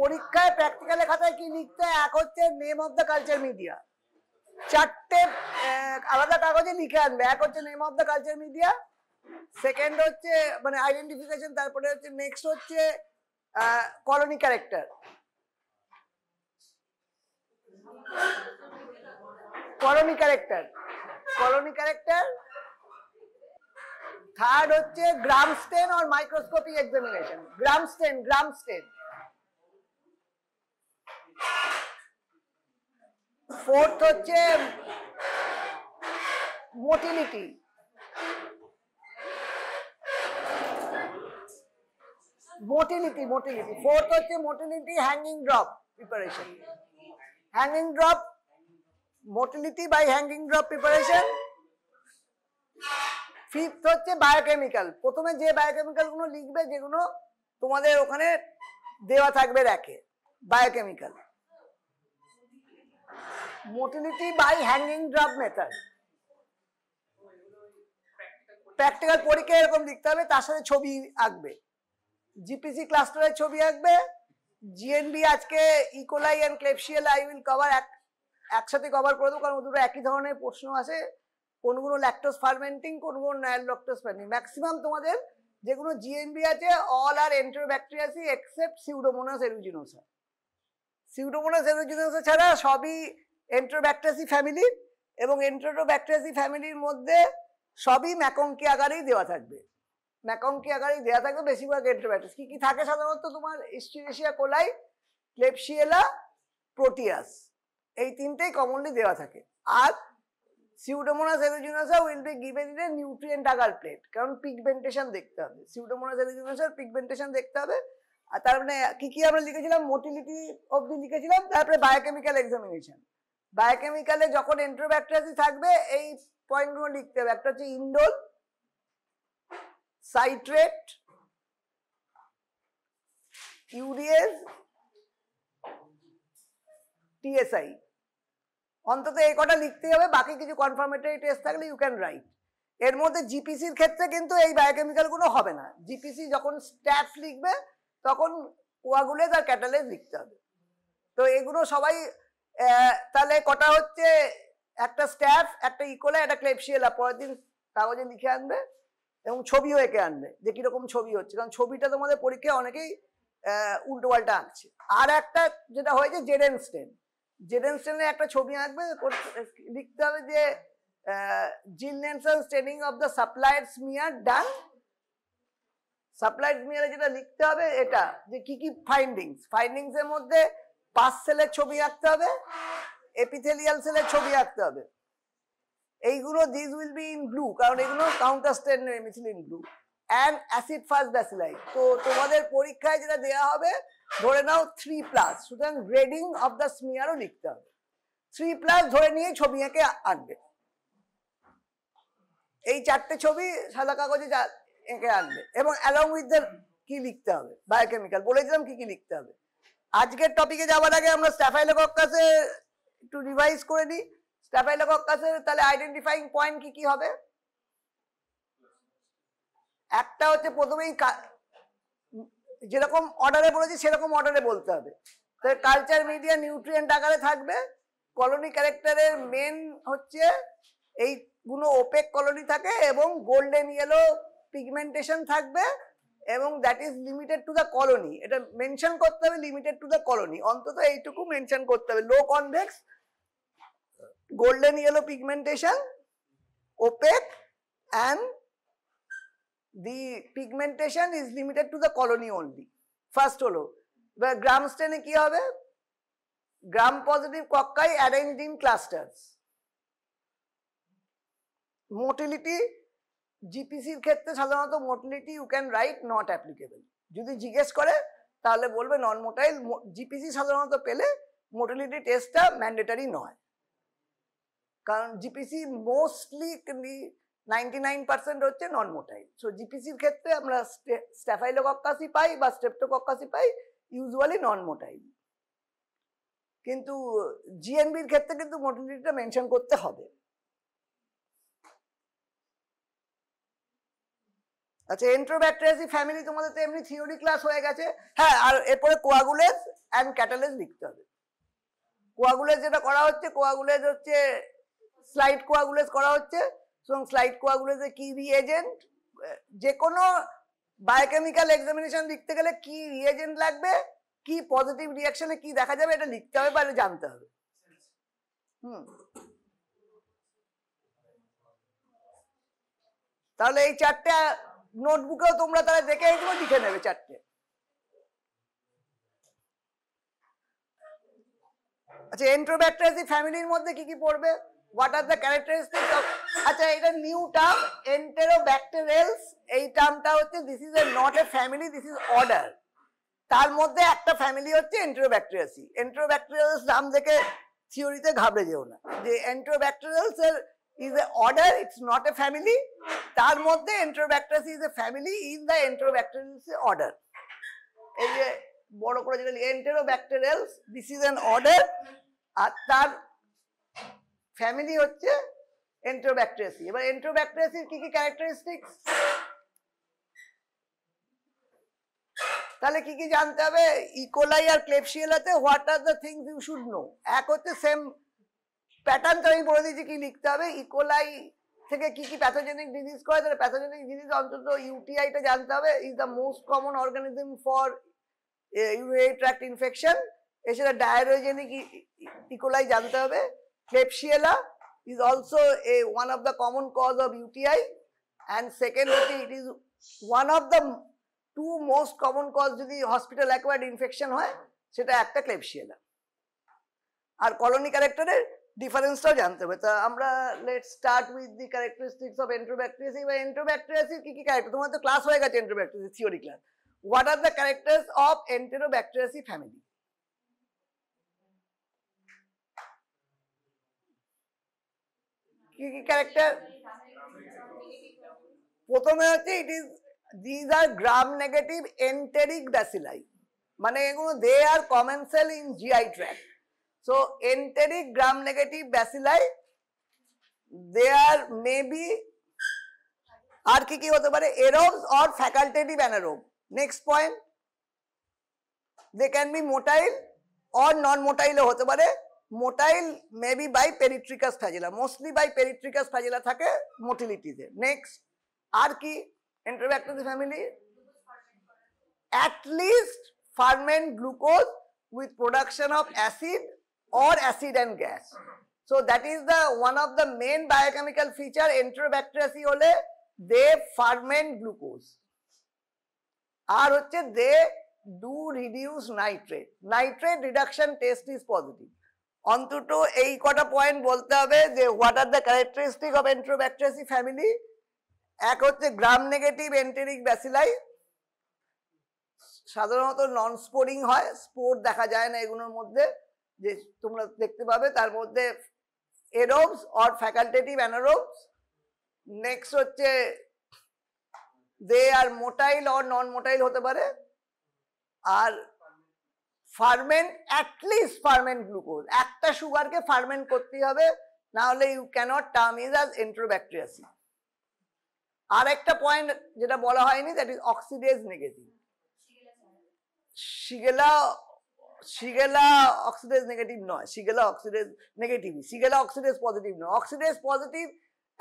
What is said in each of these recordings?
পরীক্ষায় প্র্যাকটিক্যালের খাতায় কি লিখতে হয়? এক হচ্ছে name of the culture media, চারটে আলাদা কাগজে লিখে আনবে। এক হচ্ছে name of the culture media, second হচ্ছে মানে আইডেন্টিফিকেশন, তারপরে হচ্ছে নেক্সট হচ্ছে colony character, colony character, colony character. Third হচ্ছে গ্রাম স্টেন और microscopic examination, gram stain, gram stain. Fourth হচ্ছে মোটিলিটি, মোটিলিটি, মোটিলিটি। फोर्थ হচ্ছে motility hanging drop preparation, hanging drop, motility by hanging drop preparation. Fifth হচ্ছে biochemical, প্রথমে যে biochemical গুলো লিখবে যেগুলো তোমাদের ওখানে দেওয়া থাকবে র্যাকে, biochemical. Motility by hanging drop method, practical পরীক্ষা এরকম লিখতে হবে, তার সাথে ছবি আঁকবে, জিপিসি ক্লাস্টারের ছবি আঁকবে। জিএনবি আজকে E coli and Klebsiella I will cover, একসাথে কভার করে দেবো, কারণ দুটো একই ধরনের প্রশ্ন আছে। কোনগুলো ল্যাকটোজ ফার্মেন্টিং, কোনগুলো নন ল্যাকটোজ ফার্মেন্টিং। ম্যাক্সিমাম তোমাদের যেগুলো জিএনবি আছে অল আর এন্টেরোব্যাকটেরিয়াসি এক্সেপ্ট সিউডোমোনাস এরুজিনোসা। সিউডোমোনাস এরুজিনোসা ছাড়া সবই এন্টেরোব্যাকটেরিয়াসি ফ্যামিলি, এবং এন্টেরোব্যাকটেরিয়াসি ফ্যামিলির মধ্যে সবই ম্যাকংকি আকারেই দেওয়া থাকবে, ম্যাকংকি আকারেই দেওয়া থাকবে বেশিরভাগ এন্টেরোব্যাকটেরিয়াস। কি কি থাকে সাধারণত? তোমার ইস্চেরিশিয়া কোলাই, ক্লেপসিয়েলা, প্রোটিয়াস, এই তিনটেই কমনলি দেওয়া থাকে। আর Pseudomonas aeruginosa will be given in a nutrient agar plate, কারণ পিগমেন্টেশন দেখতে হবে, সিউডোমোনাস এরুজিনোসার পিগমেন্টেশন দেখতে হবে। আর তার মানে কি কি আমরা লিখেছিলাম? মোটিলিটি অবধি লিখেছিলাম, তারপরে বায়োকেমিক্যাল এক্সামিনেশন। বায়োকেমিক্যালে যখন এন্টেরোব্যাকটেরিয়াসি থাকবে এই পয়েন্টগুলো লিখতে হবে। একটা হচ্ছে ইন্ডোল, সাইট্রেট, ইউরিয়েজ, টিএসআই, অন্তত এই কটা লিখতে হবে। বাকি কিছু কনফার্মেটরি টেস্ট থাকলে ইউ ক্যান রাইট। এর মধ্যে জিপিসির ক্ষেত্রে কিন্তু এই বায়োকেমিক্যাল গুলো হবে না। জিপিসি যখন স্ট্যাফ লিখবে তখন কোয়াগুলেজ আর ক্যাটালেজ লিখতে হবে। তো এগুলো সবাই তাহলে কটা হচ্ছে? একটা স্ট্যাফ, একটা ইকোলা, একটা ক্লেপসিয়েলা পরের দিন কাগজে লিখে আনবে এবং ছবিও এঁকে আনবে যে কিরকম ছবি হচ্ছে, কারণ ছবিটা তোমাদের পরীক্ষায় অনেকেই উল্টো পাল্টা আঁকছে। আর একটা যেটা হয়েছে জেডেন স্টেন, জেডেন স্টেনের একটা ছবি আঁকবে, লিখতে হবে যে Ziehl Neelsen staining of the supplied smear done. Supplied স্মিয়ারে যেটা লিখতে হবে এটা যে কি কি ফাইন্ডিংস, ফাইন্ডিংস এর মধ্যে পাস সেলের ছবি আঁকতে হবে, এপিথেলিয়াল সেলের ছবি আঁকতে হবে। এইগুলো this will be in blue, কারণ এগুলো counter stain methylene blue and acid fast bacilli. তো তোমাদের পরীক্ষায় যেটা দেওয়া হবে ধরে নাও 3+, সুতরাং গ্রেডিং অফ দ্য স্মিয়ারও লিখতে হবে। 3+ ধরে নিয়ে ছবি এঁকে আনবে, এই চারটে ছবি সাদা কাগজে এঁকে আনবে, এবং অ্যালং উইথ দ্য কি লিখতে হবে বায়োকেমিক্যাল। বলেছিলাম কি কি লিখতে হবে। আজকের টপিকে যাওয়ার আগে আমরা স্ট্যাফাইলোকক্কাসে একটু রিভাইজ করে নিই। স্ট্যাফাইলোকক্কাসের তাহলে আইডেন্টিফাইং পয়েন্ট কি কি হবে? একটা হচ্ছে প্রথমেই যেরকম অর্ডারে বলেছি সেরকম অর্ডারে বলতে হবে। কালচার মিডিয়া নিউট্রিয়েন্ট আকারে থাকবে। কলোনি ক্যারেক্টারের মেন হচ্ছে এইগুলো ওপেক কলোনি থাকে এবং গোল্ডেন ইয়েলো পিগমেন্টেশন থাকবে, এবং that is limited to the colony. এটা মেনশন করতে হবে, লিমিটেড টু দ্য কলোনি, অন্তত এইটুকু মেনশন করতে হবে। Low convex, golden yellow pigmentation, opaque, and the pigmentation is limited to the colony only. First হলো গ্রাম স্টেনে কি হবে? Gram positive cocci arranged in clusters. Motility জিপিসির ক্ষেত্রে সাধারণত motility you can write not applicable. যদি জিজ্ঞেস করে তাহলে বলবে নন মোটাইল। জিপিসি সাধারণত পেলে মোটিলিটি টেস্টটা ম্যান্ডেটারি নয়, কারণ জিপিসি মোস্টলি 99% হচ্ছে নন মোটাইল। সো জিপিসির ক্ষেত্রে আমরা স্ট্যাফাইলোকক্কাসই পাই বা স্ট্রেপ্টোকক্কাসই পাই, ইউজুয়ালি নন মোটাইল। কিন্তু জিএনবির ক্ষেত্রে কিন্তু মোটিলিটিটা মেনশন করতে হবে। আচ্ছা, এন্টেরোব্যাকটেরিয়াসি ফ্যামিলি তোমাদের তো এমনি থিওরি ক্লাস হয়ে গেছে। হ্যাঁ, আর এরপরে কোয়াগুলেজ অ্যান্ড ক্যাটালেজ লিখতে হবে। কোয়াগুলেজ যেটা করা হচ্ছে, কোয়াগুলেজ হচ্ছে স্লাইড কোয়াগুলেজ করা হচ্ছে। সুতরাং স্লাইড কোয়াগুলেজে কি রিএজেন্ট, যে কোনো বায়োকেমিক্যাল এক্সামিনেশন লিখতে গেলে কি রিএজেন্ট লাগবে, কি পজিটিভ রিয়াকশনে কি দেখা যাবে, এটা লিখতে হবে বা এটা জানতে হবে। তাহলে এই চারটে নোটবুকেও তোমরা তারা দেখে এগুলো লিখে নেবে চারটে। আচ্ছা, এন্ট্রোব্যাকটেরিয়াসি ফ্যামিলির মধ্যে কি কি পড়বে, what are the characteristics of, আচ্ছা এটা নিউ টার্ম এন্টেরোব্যাকটেরিয়ালস, এই টার্মটা হচ্ছে this is not a family, this is order. তার মধ্যে একটা ফ্যামিলি হচ্ছে এন্টেরোব্যাকটেরিয়াসি। এন্টেরোব্যাকটেরিয়ালস নাম দেখে থিওরিতে ঘাবড়ে যেও না, যে এন্টেরোব্যাকটেরিয়ালস এর is a order, it's not a family. তার মধ্যে এন্টেরোব্যাকটেরিয়াসি is a family in the enterobacterials order। এই যে বড় করে যেটা এন্টেরোব্যাকটেরিয়ালস, this is an order, আর তার ফ্যামিলি হচ্ছে এন্টেরোব্যাকটেরিয়াসি। এবার এন্টেরোব্যাকটেরিয়াসির কি কি ক্যারেক্টারিস্টিক্স, তাহলে কি কি জানতে হবে, ইকোলাই আর ক্লেবশিয়েলাতে what are the things you should know. এক হচ্ছে সেম প্যাটার্ন তো আমি বলে দিয়েছি কি লিখতে হবে, ইকোলাই থেকে কি কি প্যাথোজেনিক ডিজিজ করে, তাহলে প্যাথোজেনিক ডিজিজ অন্তত ইউটিআইটা জানতে হবে, is the most common organism for urinary tract infection. এছাড়া ডায়রোজেনিক ইকোলাই জানতে হবে। Klebsiella is also a one of the common cause of UTI, and second হচ্ছে it is one of the two most common cause যদি hospital acquired infection হয়, সেটা একটা ক্লেবশিয়েলা। আর colony ক্যারেক্টারের ডিফারেন্সটাও জানতে হবে। তা আমরা let's start with the characteristics of Enterobacteriaceae. বা এন্টেরোব্যাকটেরিয়াসির কি কি ক্যারেক্টার, তোমার তো ক্লাস হয়ে গেছে Enterobacteriaceae theory class. What are the characters of Enterobacteriaceae family? কি কি ক্যারেক্টার? প্রথমে হচ্ছে it is these are gram negative enteric bacilli, মানে এগুলো they are commensal in GI tract. So enteric gram negative bacilli, there may be আর কি কি হতে পারে, aerobes or facultative anaerobe. Next point, they can be motile or non-motile হতে পারে। motile may be by peritrichous flagella, mostly by peritrichous flagella থাকে motility তে। Next, আর কি enterobacteriaceae family, at least ferment glucose with production of acid or acid and gas. So that is the one of the main biochemical feature enterobacteriaceae hole they ferment glucose, আর হচ্ছে they do reduce nitrate, nitrate reduction test is positive। অন্তত এই কটা point বলতে হবে যে what are the characteristics of enterobacteriaceae family। এক হচ্ছে গ্রাম negative enteric bacilli, সাধারণত নন স্পোরিং হয়, স্পোর দেখা যায় না এগুলোর মধ্যে, যে তোমরা দেখতে পাবে তার মধ্যে aerobes or facultative anaerobes. Next হচ্ছে they are motile or non motile হতে পারে, আর ফার্মেন্ট অ্যাটলিস্ট ফার্মেন্ট গ্লুকোজ, একটা সুগারকে ফার্মেন্ট করতে হবে, না হলে you cannot term is as Enterobacteriaceae. আর একটা পয়েন্ট যেটা বলা হয়নি, that is oxidase negative. Shigella oxidase negative নয়, Shigella oxidase negative, Shigella oxidase positive নয়। অক্সিডেজ পজিটিভ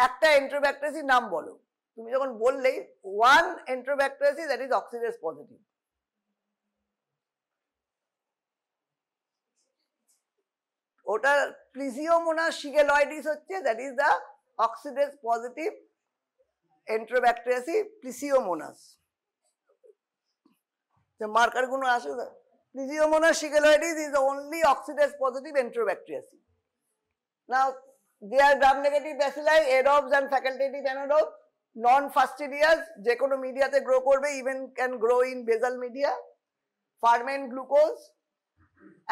একটা এন্টেরোব্যাকটেরিয়াসির নাম বলো, তুমি যখন বললেই one Enterobacteriaceae that is oxidase positive. ওটা প্লিজিওমোনাস শিগেলয়েডিস হচ্ছে, that is the oxidase positive Enterobacteriaceae Plesiomonas. Marker গুলো আসে, Plesiomonas shigeloides is the only oxidase positive enterobacteriaceae. Now, they are gram negative bacilli, aerobes and facultative anaerobes, non-fastidious, যে কোনো মিডিয়াতে grow করবে, even can grow in basal media, ferment glucose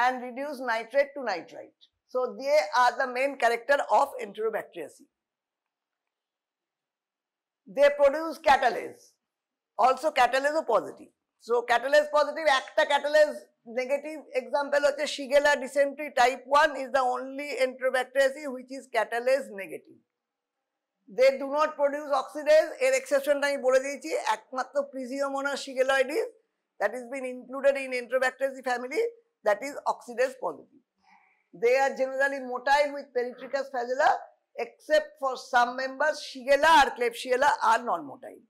and reduce nitrate to nitrite. So they are the main character of enterobacteriaceae. They produce catalase, also catalase positive. So catalase positive, একটা catalase negative example হচ্ছে Shigella dysentery type 1 is the only enterobacteriaceae which is catalase negative. They do not produce oxidase, এর exceptionটা আমি বলে দিয়েছি, একমাত্র Plesiomonas shigeloides that has been included in enterobacteriaceae family, that is oxidase positive. They are generally motile with peritrichous flagella, except for some members, Shigella or Klebsiella are non-motile.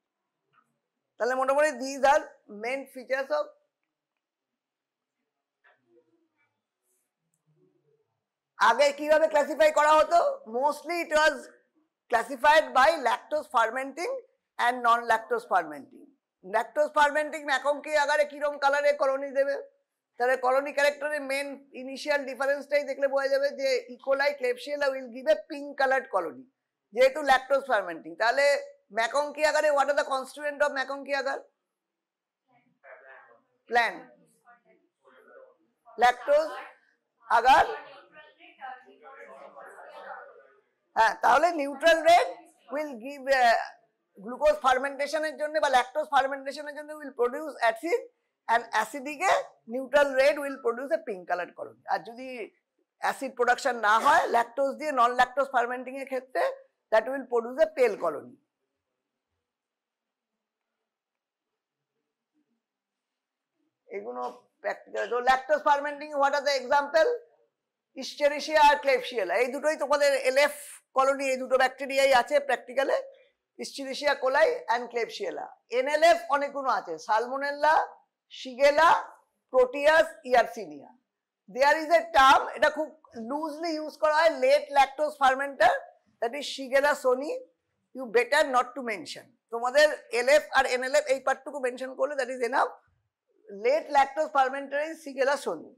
তাহলে মোটামুটি these are main features of আগে কিভাবে classify করা হতো? Mostly it was classified by lactose fermenting and non lactose fermenting. Lactose fermenting MacConkey আগারে কিরকম কালারে colony দেবে, তাহলে কলোনি ক্যারেক্টারের মেন ইনিশিয়াল ডিফারেন্সটাই দেখলে বোঝা যাবে যে E coli Klebsiella will give a pink coloured colony, যেহেতু ল্যাকটোজ ফার্মেন্টিং। তাহলে ম্যাকংকি আগারে what are the constituent of MacConkey agar? Plain lactose agar, হ্যাঁ, তাহলে neutral red will give glucose ফার্মেন্টেশনের জন্য বা ল্যাকটোজ ফার্মেন্টেশনের জন্য will produce acid, and acidic neutral red will produce a pink colored colony. আর যদি অ্যাসিড প্রোডাকশন না হয় ল্যাকটোজ দিয়ে নন ল্যাকটোজ ফার্মেন্টিং এর ক্ষেত্রে that will produce a pale colony. এগুলো প্র্যাকটিক্যাল। তো lactose fermenting what are the example? Escherichia আর Klebsiella, এই দুটোই তোমাদের এলএফ কলোনি, এই দুটো ব্যাকটেরিয়াই আছে প্র্যাকটিক্যালে, ইস্টেরিশিয়া কোলাই অ্যান্ড ক্লেবশিয়েলা। এনএলএফ অনেকগুলো আছে, Salmonella, Shigella, Proteus, Yersinia. There is a term, এটা খুব লুজলি ইউজ করা হয়, late lactose fermenter, that is Shigella sonnei. You better not to mention, তোমাদের এলএফ আর এনএলএফ এই পার্টটুকু মেনশন করলে that is enough. Late lactose fermenter is Shigella sonnei.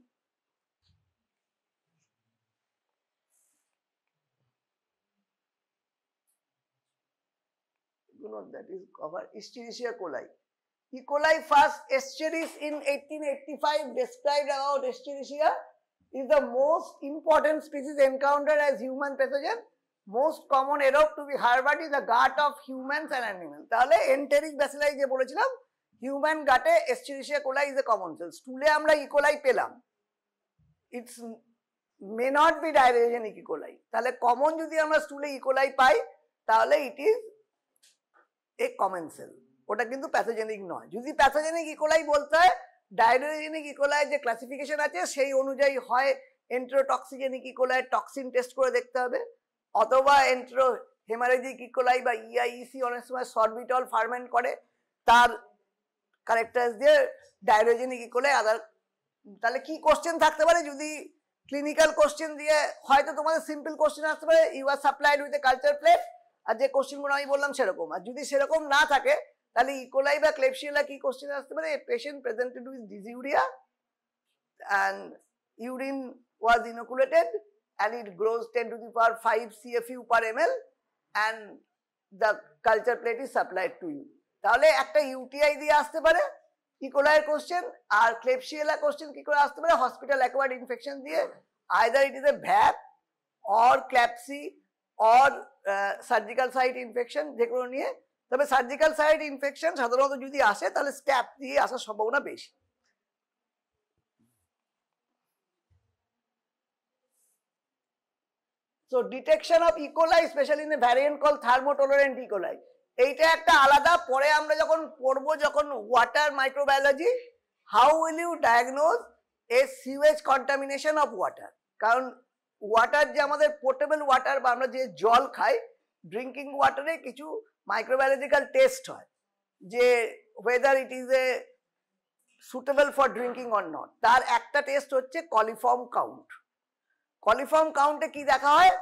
That is covered. Escherichia coli. E. coli first Escherichia in 1885 described about Escherichia is the most important species encountered as human pathogen. Most common aerobe to be harbored in the gut of humans and animals. তাহলে enteric bacilli যে বলেছিলাম, human gut A Escherichia coli is a common cell. স্টুলে আমরা E. coli পেলাম, it's may not be diarrheogenic E. coli. তাহলে common যদি আমরা স্টুলে E. coli পাই তাহলে it is a common cell, ওটা কিন্তু প্যাথোজেনিক নয়। যদি প্যাথোজেনিক ইকোলাই বলতে হয়, ডায়রিওজেনিক ইকোলাই যে ক্লাসিফিকেশন আছে সেই অনুযায়ী হয় এন্টেরোটক্সিজেনিক ইকোলাই টক্সিন টেস্ট করে দেখতে হবে, অথবা এন্টেরো হেমারেজিক ইকোলাই বা ইআইইসি অনেক সময় সরবিটল ফার্মেন্ট করে, তার ক্যারেক্টারস দিয়ে ডায়রিওজেনিক ইকোলাই আদার। তাহলে কি কোশ্চেন থাকতে পারে? যদি ক্লিনিক্যাল কোশ্চেন দিয়ে হয়তো তোমাদের সিম্পল কোশ্চেন আসতে পারে, you are supplied with a culture plate, আর যে কোশ্চেনগুলো আমি বললাম সেরকম। আর যদি সেরকম না থাকে তাহলে ইকোলাই বা ক্লেবশিয়েলা কি কোশ্চেন আসতে পারে? Patient presented with dysuria and urine was inoculated and it grows 10 to the power 5 CFU per ml and the culture plate is supplied to you. তাহলে একটা ইউটিআই দিয়ে আসতে পারে ইকোলাই এর কোশ্চেন, আর ক্লেবশিয়েলা কোশ্চেন কি করে আসতে পারে? হসপিটাল অ্যাকোয়ার্ড ইনফেকশন দিয়ে, either it is a VAP or CLABSI or surgical site infection, যেগুলো নিয়ে। তবে সার্জিক্যাল সাইট ইনফেকশন সাধারণত যদি আসে তাহলে স্ট্যাপ দিয়ে আসার সম্ভাবনা বেশি। So detection of E. coli, especially in a variant called thermotolerant E. coli, এইটা একটা আলাদা, পরে আমরা যখন পড়বো যখন water microbiology, how will you diagnose a sewage contamination of water. কারণ ওয়াটার যে আমাদের পোর্টেবল ওয়াটার বা আমরা যে জল খাই, ড্রিঙ্কিং ওয়াটারে কিছু মাইক্রোবায়োলজিক্যাল টেস্ট হয় যে weather it is A suitable for drinking or not. তার একটা টেস্ট হচ্ছে কলিফর্ম কাউন্ট। কলিফর্ম কাউন্টে কি দেখা হয়?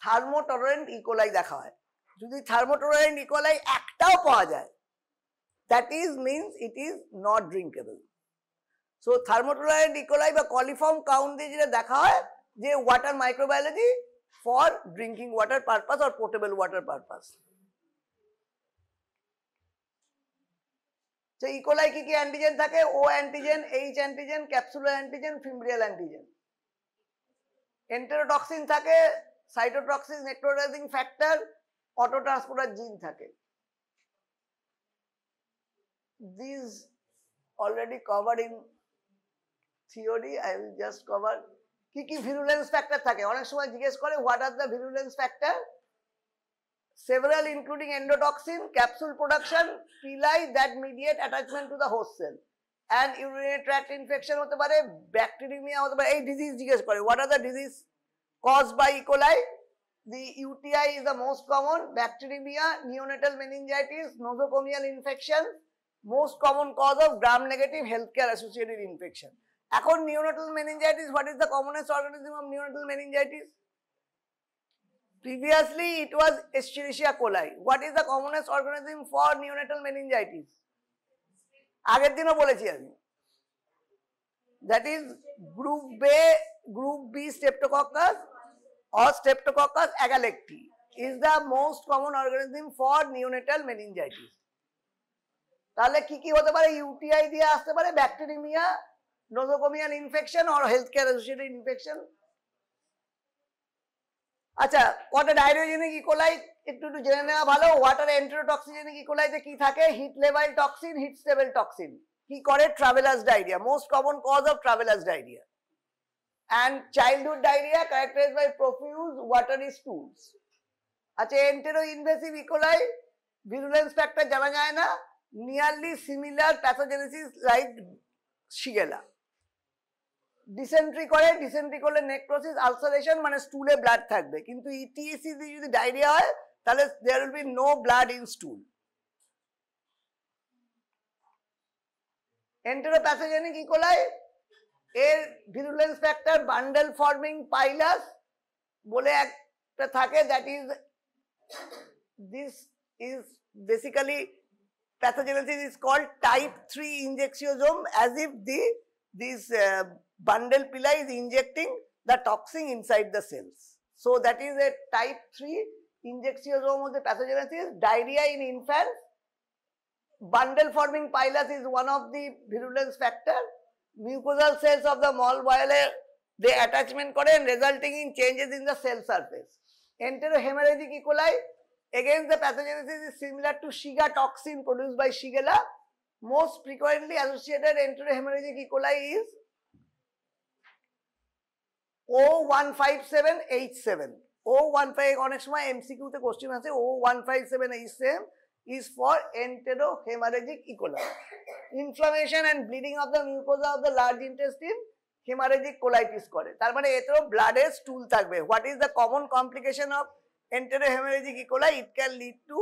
থার্মোটলারেন্ট ইকোলাই দেখা হয়। যদি থার্মোটলারেন্ট ইকোলাই একটাও পাওয়া যায়, that is means it is not drinkable. So thermotolerant E coli বা কলিফর্ম কাউন্ট দিয়ে যেটা দেখা হয় যে water microbiology for drinking water purpose or portable water purpose. তো ইকোলাই কি কি অ্যান্টিজেন থাকে? O antigen, H antigen, capsular antigen, fimbrial antigen. Enterotoxin থাকে, cytotoxin, necrotizing factor, auto transporter gene থাকে। These already covered in theory, I will just cover কি কি ভিরুলেন্স factor থাকে। অনেক সময় জিজ্ঞেস করে what are the virulence factor? Several including endotoxin, capsule production, pili that mediate attachment to the host cell, and urinary tract infection hote pare, bacteremia hote pare, ei disease jiggesh kore, what are the disease caused by E. coli? The UTI is the most common, bacteremia, neonatal meningitis, nosocomial infection, most common cause of gram-negative healthcare associated infection. এখন neonatal meningitis, what is the commonest organism of neonatal meningitis? Previously it was Escherichia coli. What is the commonest organism for neonatal meningitis? আগের দিনও বলেছি আমি, that is group B streptococcus or Streptococcus agalacti is the most common organism for neonatal meningitis. তাহলে কি কি হতে পারে? UTI দিয়ে আসতে পারে, bacteraemia, nosocomial infection or healthcare associated infection. আচ্ছা, কটা ডায়রিওজেনিক ইকোলাই একটু জেনে নেওয়া ভালো। ওয়াটার এন্টেরোটক্সিজেনিক ইকোলাইতে কি থাকে? হিট লেভাইল টক্সিন, হিট স্টেবল টক্সিন। কি করে? Travellers diarrhoea, most common cause of travellers diarrhoea. and childhood diarrhea characterized by profuse watery stools. আচ্ছা, enteroinvasive E. coli virulence factor জানা যায় না, nearly similar pathogenesis like Shigella. Dysentery করে, dysentery করলে necrosis, ulceration, মানে স্টুলে blood থাকবে, কিন্তু ইটিএসি যদি ডায়রিয়া হয় তাহলে there will be no blood in stool. Enteropathogenic E. coli এর virulence factor bundle forming pilus বলে একটা থাকে, that is this is basically pathogenesis is called type 3 injectiosome, as if this bundle pili is injecting the toxin inside the cells. So that is a type 3 injectiosome of the pathogenesis. Diarrhea in infants, bundle forming pilus is one of the virulence factor. Mucosal cells of the malleoli they attachment করে and resulting in changes in the cell surface. Enterohemorrhagic E. coli, again the pathogenesis is similar to Shiga toxin produced by Shigella. Most frequently associated enterohemorrhagic E. coli is O157H7. O15 অনেক সময় MCQ তে question আছে, O157H7 is for enterohemorrhagic E. coli. Inflammation and bleeding of the mucosa of the large intestine hemorrhagic colitis করে, তার মানে এতেও ব্লাডের স্টুল থাকবে। What is the common complication of enterohemorrhagic E. coli? It can lead to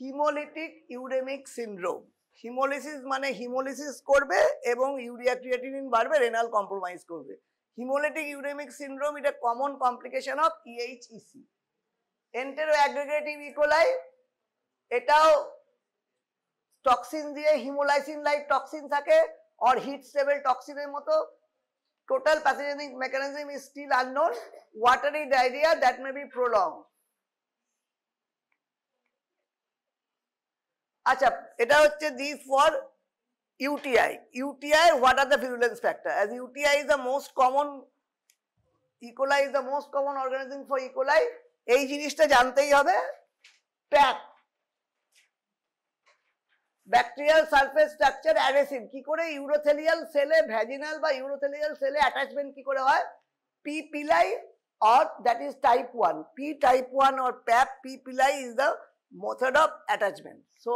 hemolytic uremic syndrome. Haemolysis মানে haemolysis করবে এবং urea creatinine বাড়বে, রেনাল কম্প্রোমাইজ করবে। হিমোলিটিক ইউরেমিক সিনড্রোম এটা common complication of EHEC. Enteroaggregative E. coli এটাও toxin দিয়ে, haemolysin like toxin থাকে or heat stable টক্সিনের মতো। Total pathogenic mechanism is still unknown. Watery diarrhoea that may be prolonged. আচ্ছা, এটা হচ্ছে this for UTI. UTI, what are the virulence factor? As UTI is the most common, E. coli is the most common organism for E. coli. এই জিনিসটা জানতেই হবে। Pack, bacterial surface structure adhesive, কি করে urothelial সেলে, vaginal বা urothelial সেলে attachment কি করে হয়? P. pili or that is type 1. P type 1 or PAP, P. pili is the method of attachment. So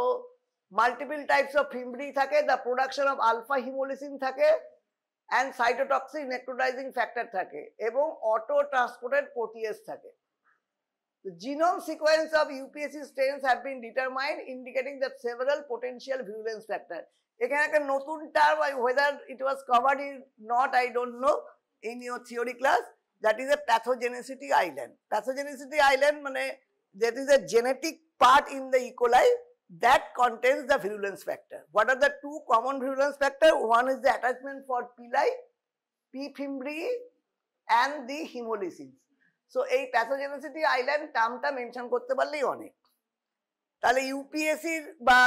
multiple types of fimbri থাকে, the production of alpha hemolysin থাকে and cytotoxic necrotizing factor থাকে এবং auto transported protease থাকে। The genome sequence of UPSC strains have been determined, indicating that several potential virulence factor. এখানে একটা নতুন term, whether it was covered or not I don't know in your theory class, that is a pathogenicity island. Pathogenicity island মানে that is a genetic part in the E. coli that contains the virulence factor. What are the two common virulence factor? One is the attachment for pili, P. fimbriae and the hemolysis. So এই pathogenicity island টার্মটা mention করতে পারলেই অনেক। তাহলে UPSC বা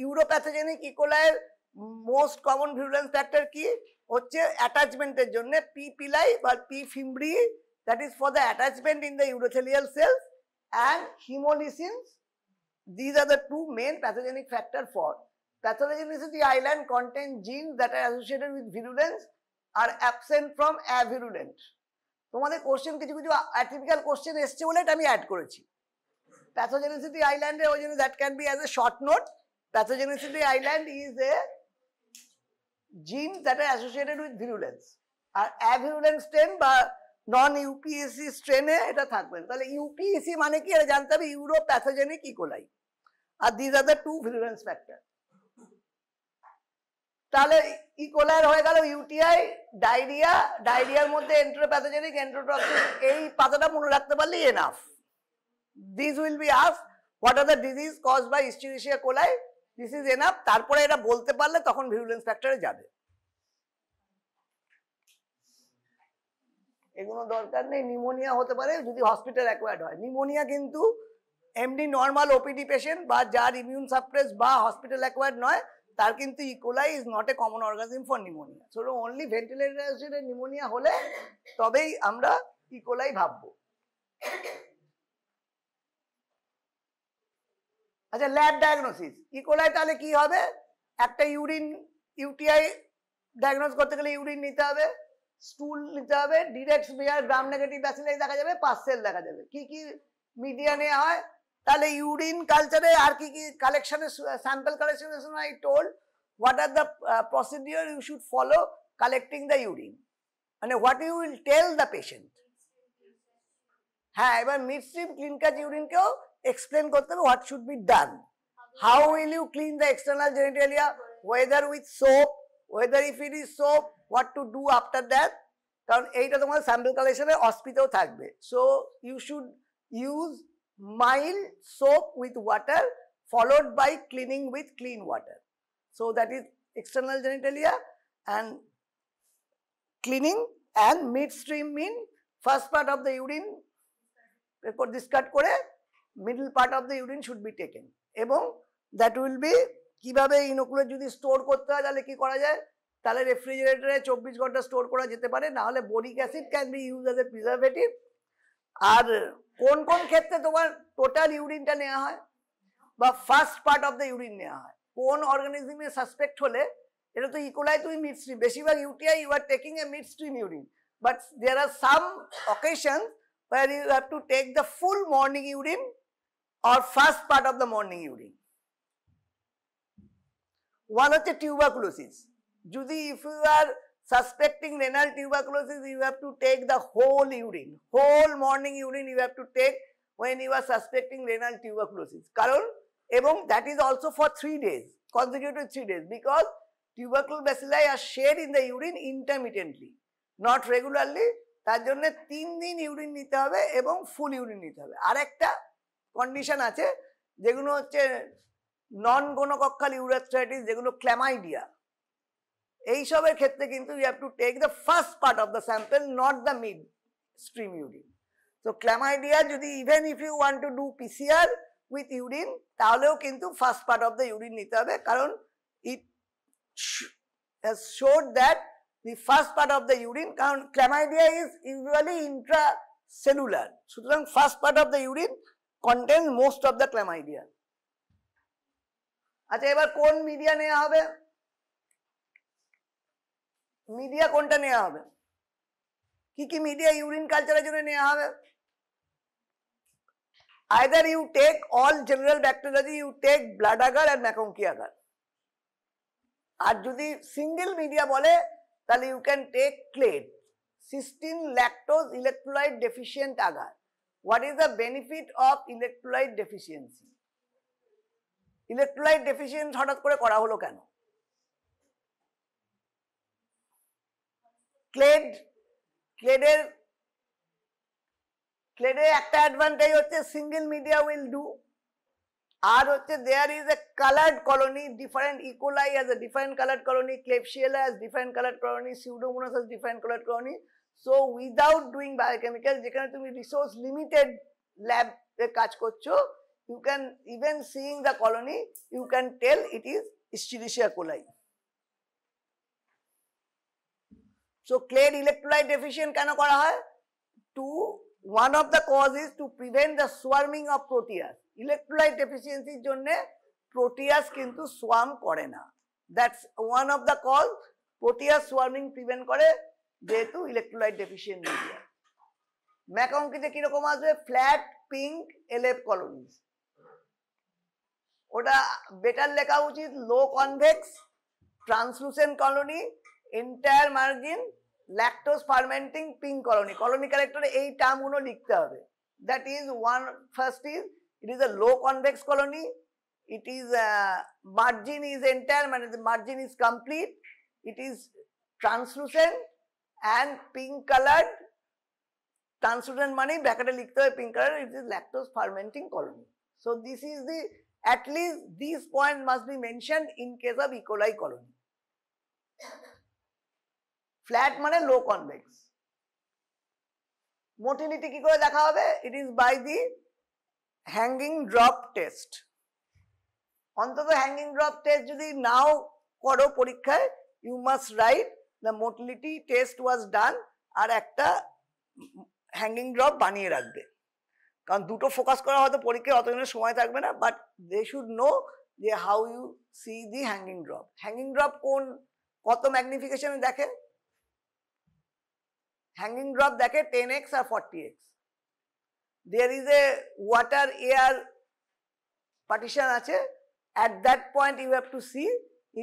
ইউরোপ্যাথোজেনিক ই. coli most common ভিরুলেন্স factor কি হচ্ছে? অ্যাটাচমেন্টের জন্য P. pili বা P. fimbriae, that is for the attachment in the urothelial cells, and hemolysis. These are the two main pathogenic factor for pathogenicity island. Contain genes that are associated with virulence, are absent from avirulent. তোমাদের question কিছু কিছু atypical question এসছে বলে এটা আমি add করেছি। Pathogenicity আইল্যান্ডে ওই জন্য that can be as a short note. Pathogenicity island is a genes that are associated with virulence. আর অ্যাভিরুলেন্ট স্ট্রেন বা নন ইউপিএসসি স্ট্রেনে এটা থাকবে। তাহলে ইউপিএসসি মানে কি এটা জানতে হবে, ইউরো প্যাথোজেনিক ইকোলাই। আর this are the two virulence factor. তাহলে ইকোলার হয়ে গেল ইউটিআই, ডায়রিয়া, ডায়রিয়ার মধ্যে এন্টেরোপ্যাথোজেনিক, এন্টেরোটক্সিক। এই পাতাটা মনে রাখতে পারলেই enough. This will be asked what are the disease caused by Escherichia coli, this is enough. তারপরে এটা বলতে পারলে তখন ভিরুলেন্স ফ্যাক্টরে যাবে। এগুলো দরকার নেই। নিউমোনিয়া হতে পারে যদি হসপিটাল অ্যাকোয়ার্ড হয়। নিউমোনিয়া কিন্তু এমনি নর্মাল ওপিডি পেশেন্ট বা যার ইমিউন সাপ্রেস বা হসপিটাল অ্যাকোয়ার্ড নয়, তার কিন্তু E. coli is not a common organism for pneumonia. So only ventilator pneumonia হলে তবেই আমরা ইকোলাই ভাববো। আচ্ছা, ল্যাব ডায়াগনোসিস ইকোলাই তাহলে কি হবে? একটা ইউরিন, ইউটিআই ডায়াগনোস করতে গেলে ইউরিন নিতে হবে, স্টুল নিতে হবে, ডিরেক্ট স্মিয়ার, গ্রাম নেগেটিভ ব্যাসিলাই দেখা যাবে, পাস সেল দেখা যাবে। কি কি মিডিয়া নেওয়া হয়? তাহলে ইউরিন কালচারে আর কি কি কালেকশনের sample collection, I told what are the procedure you should follow collecting the urine, মানে what you will tell the patient. হ্যাঁ, এবার মিড স্ট্রিম ক্লিন কাজ ইউরিনকেও এক্সপ্লেন করতে হবে what should be done. How will you clean the external genitalia, whether with soap, whether if it is soap what to do after that, কারণ এইটা তোমার sample কালেকশনে অস্পিতেও থাকবে। So you should use mild soap with water followed by cleaning with clean water. So that is external genitalia and cleaning, and midstream mean first part of the urine এরপর discard করে middle part of the urine should be taken, এবং that will be কিভাবে inoculate যদি store করতে হয় তাহলে কি করা যায়? তাহলে রেফ্রিজারেটরে 24 ঘন্টা স্টোর করা যেতে পারে, না হলে boric acid can be use as a preservative. আর কোন কোন ক্ষেত্রে তোমার টোটাল ইউরিনটা নেওয়া হয় বা first part of the urine নেওয়া হয়? কোন অর্গানিজমে সাসপেক্ট হলে, এটা তো ইকোলাই তুমি মিড স্ট্রিম, বেশিরভাগ UTI you are taking a mid stream urine, but there are some occasion where you have to take the full morning urine or first part of the morning urine. One হচ্ছে tuberculosis. যদি if you are suspecting renal tuberculosis, you have to take the whole urine, whole morning urine you have to take when you are suspecting renal tuberculosis. কারণ, এবং that is also for 3 days, consecutive 3 days, because tubercle bacilli are shed in the urine intermittently, not regularly. তার জন্য 3 দিন urine নিতে হবে এবং ফুল urine নিতে হবে। আর একটা কন্ডিশন আছে যেগুলো হচ্ছে নন গোনোকক্কাল ইউরেথ্রাইটিস, যেগুলো ক্ল্যামাইডিয়া, এইসবের ক্ষেত্রে কিন্তু you have to take the first part of the sample, not the mid stream urine. তো ক্ল্যামাইডিয়া যদি even if you want to do PCR with urine, তাহলেও কিন্তু first part of the urine নিতে হবে, কারণ it has showed that the first part of the urine, কারণ chlamydia is usually intracellular, সুতরাং first part of the urine contains most of the chlamydia. আচ্ছা, এবার কোন মিডিয়া নেওয়া হবে? মিডিয়া কোনটা নেওয়া হবে? কি কি মিডিয়া ইউরিন কালচারের জন্য নেওয়া হবে? either you take all general bacteriology, you take blood agar and ম্যাকংকি agar, আর যদি সিঙ্গেল মিডিয়া বলে তাহলে you can take CLED, cystine lactose electrolyte deficient agar. What is the benefit of electrolyte deficiency? Electrolyte deficient হঠাৎ করে করা হলো কেন? ক্লেডের একটা অ্যাডভান্টেজ হচ্ছে সিঙ্গেল মিডিয়া উইল ডু, আর হচ্ছে there is a coloured colony, different E coli has a different coloured colony, Klebsiella has different coloured colony, Pseudomonas has different coloured colony. So without doing biochemical, যেখানে তুমি resource limited ল্যাবে কাজ করছো, you can even seeing the colony you can tell it is Escherichia coli. So CLED electrolyte deficient কেন করা হয়? One of the causes is to prevent the swarming of proteas. Electrolyte deficiency জন্য proteas কিন্তু swarm করে না, that's one of the cause. proteas swarming prevent করে যেহেতু electrolyte deficient media। ম্যাকংকিতে কিরকম আসবে? ফ্ল্যাট পিঙ্ক এলএফ কলোনিজ, ওটা বেটার লেখা উচিত low convex translucent colony, entire margin, lactose fermenting pink colony. Colony ক্যারেক্টারে এই টার্মগুলো লিখতে হবে। That is one. First is it is a low convex colony. It is margin is entire, the margin is complete. It is translucent and pink colored. Translucent money bracket likhte hobe pink color. It is lactose fermenting colony. So this is the, at least these points must be mentioned in case of E. coli colony. Flat mane low convex. Motility ki kore dekha hobe? It is by the hanging drop test. অন্তত hanging drop test যদি নাও করো পরীক্ষায়, you must write the motility test was done, আর একটা hanging drop বানিয়ে রাখবে। কারণ দুটো ফোকাস করা হয়তো পরীক্ষায় অতদিনের সময় থাকবে না, বাট দে শুড নো যে how you see the hanging drop. Hanging drop কোন কত ম্যাগনিফিকেশনে দেখে? হ্যাঙ্গিং ড্রপ দেখে 10x R 40x। There is a water air partition ache. At that point you have to see,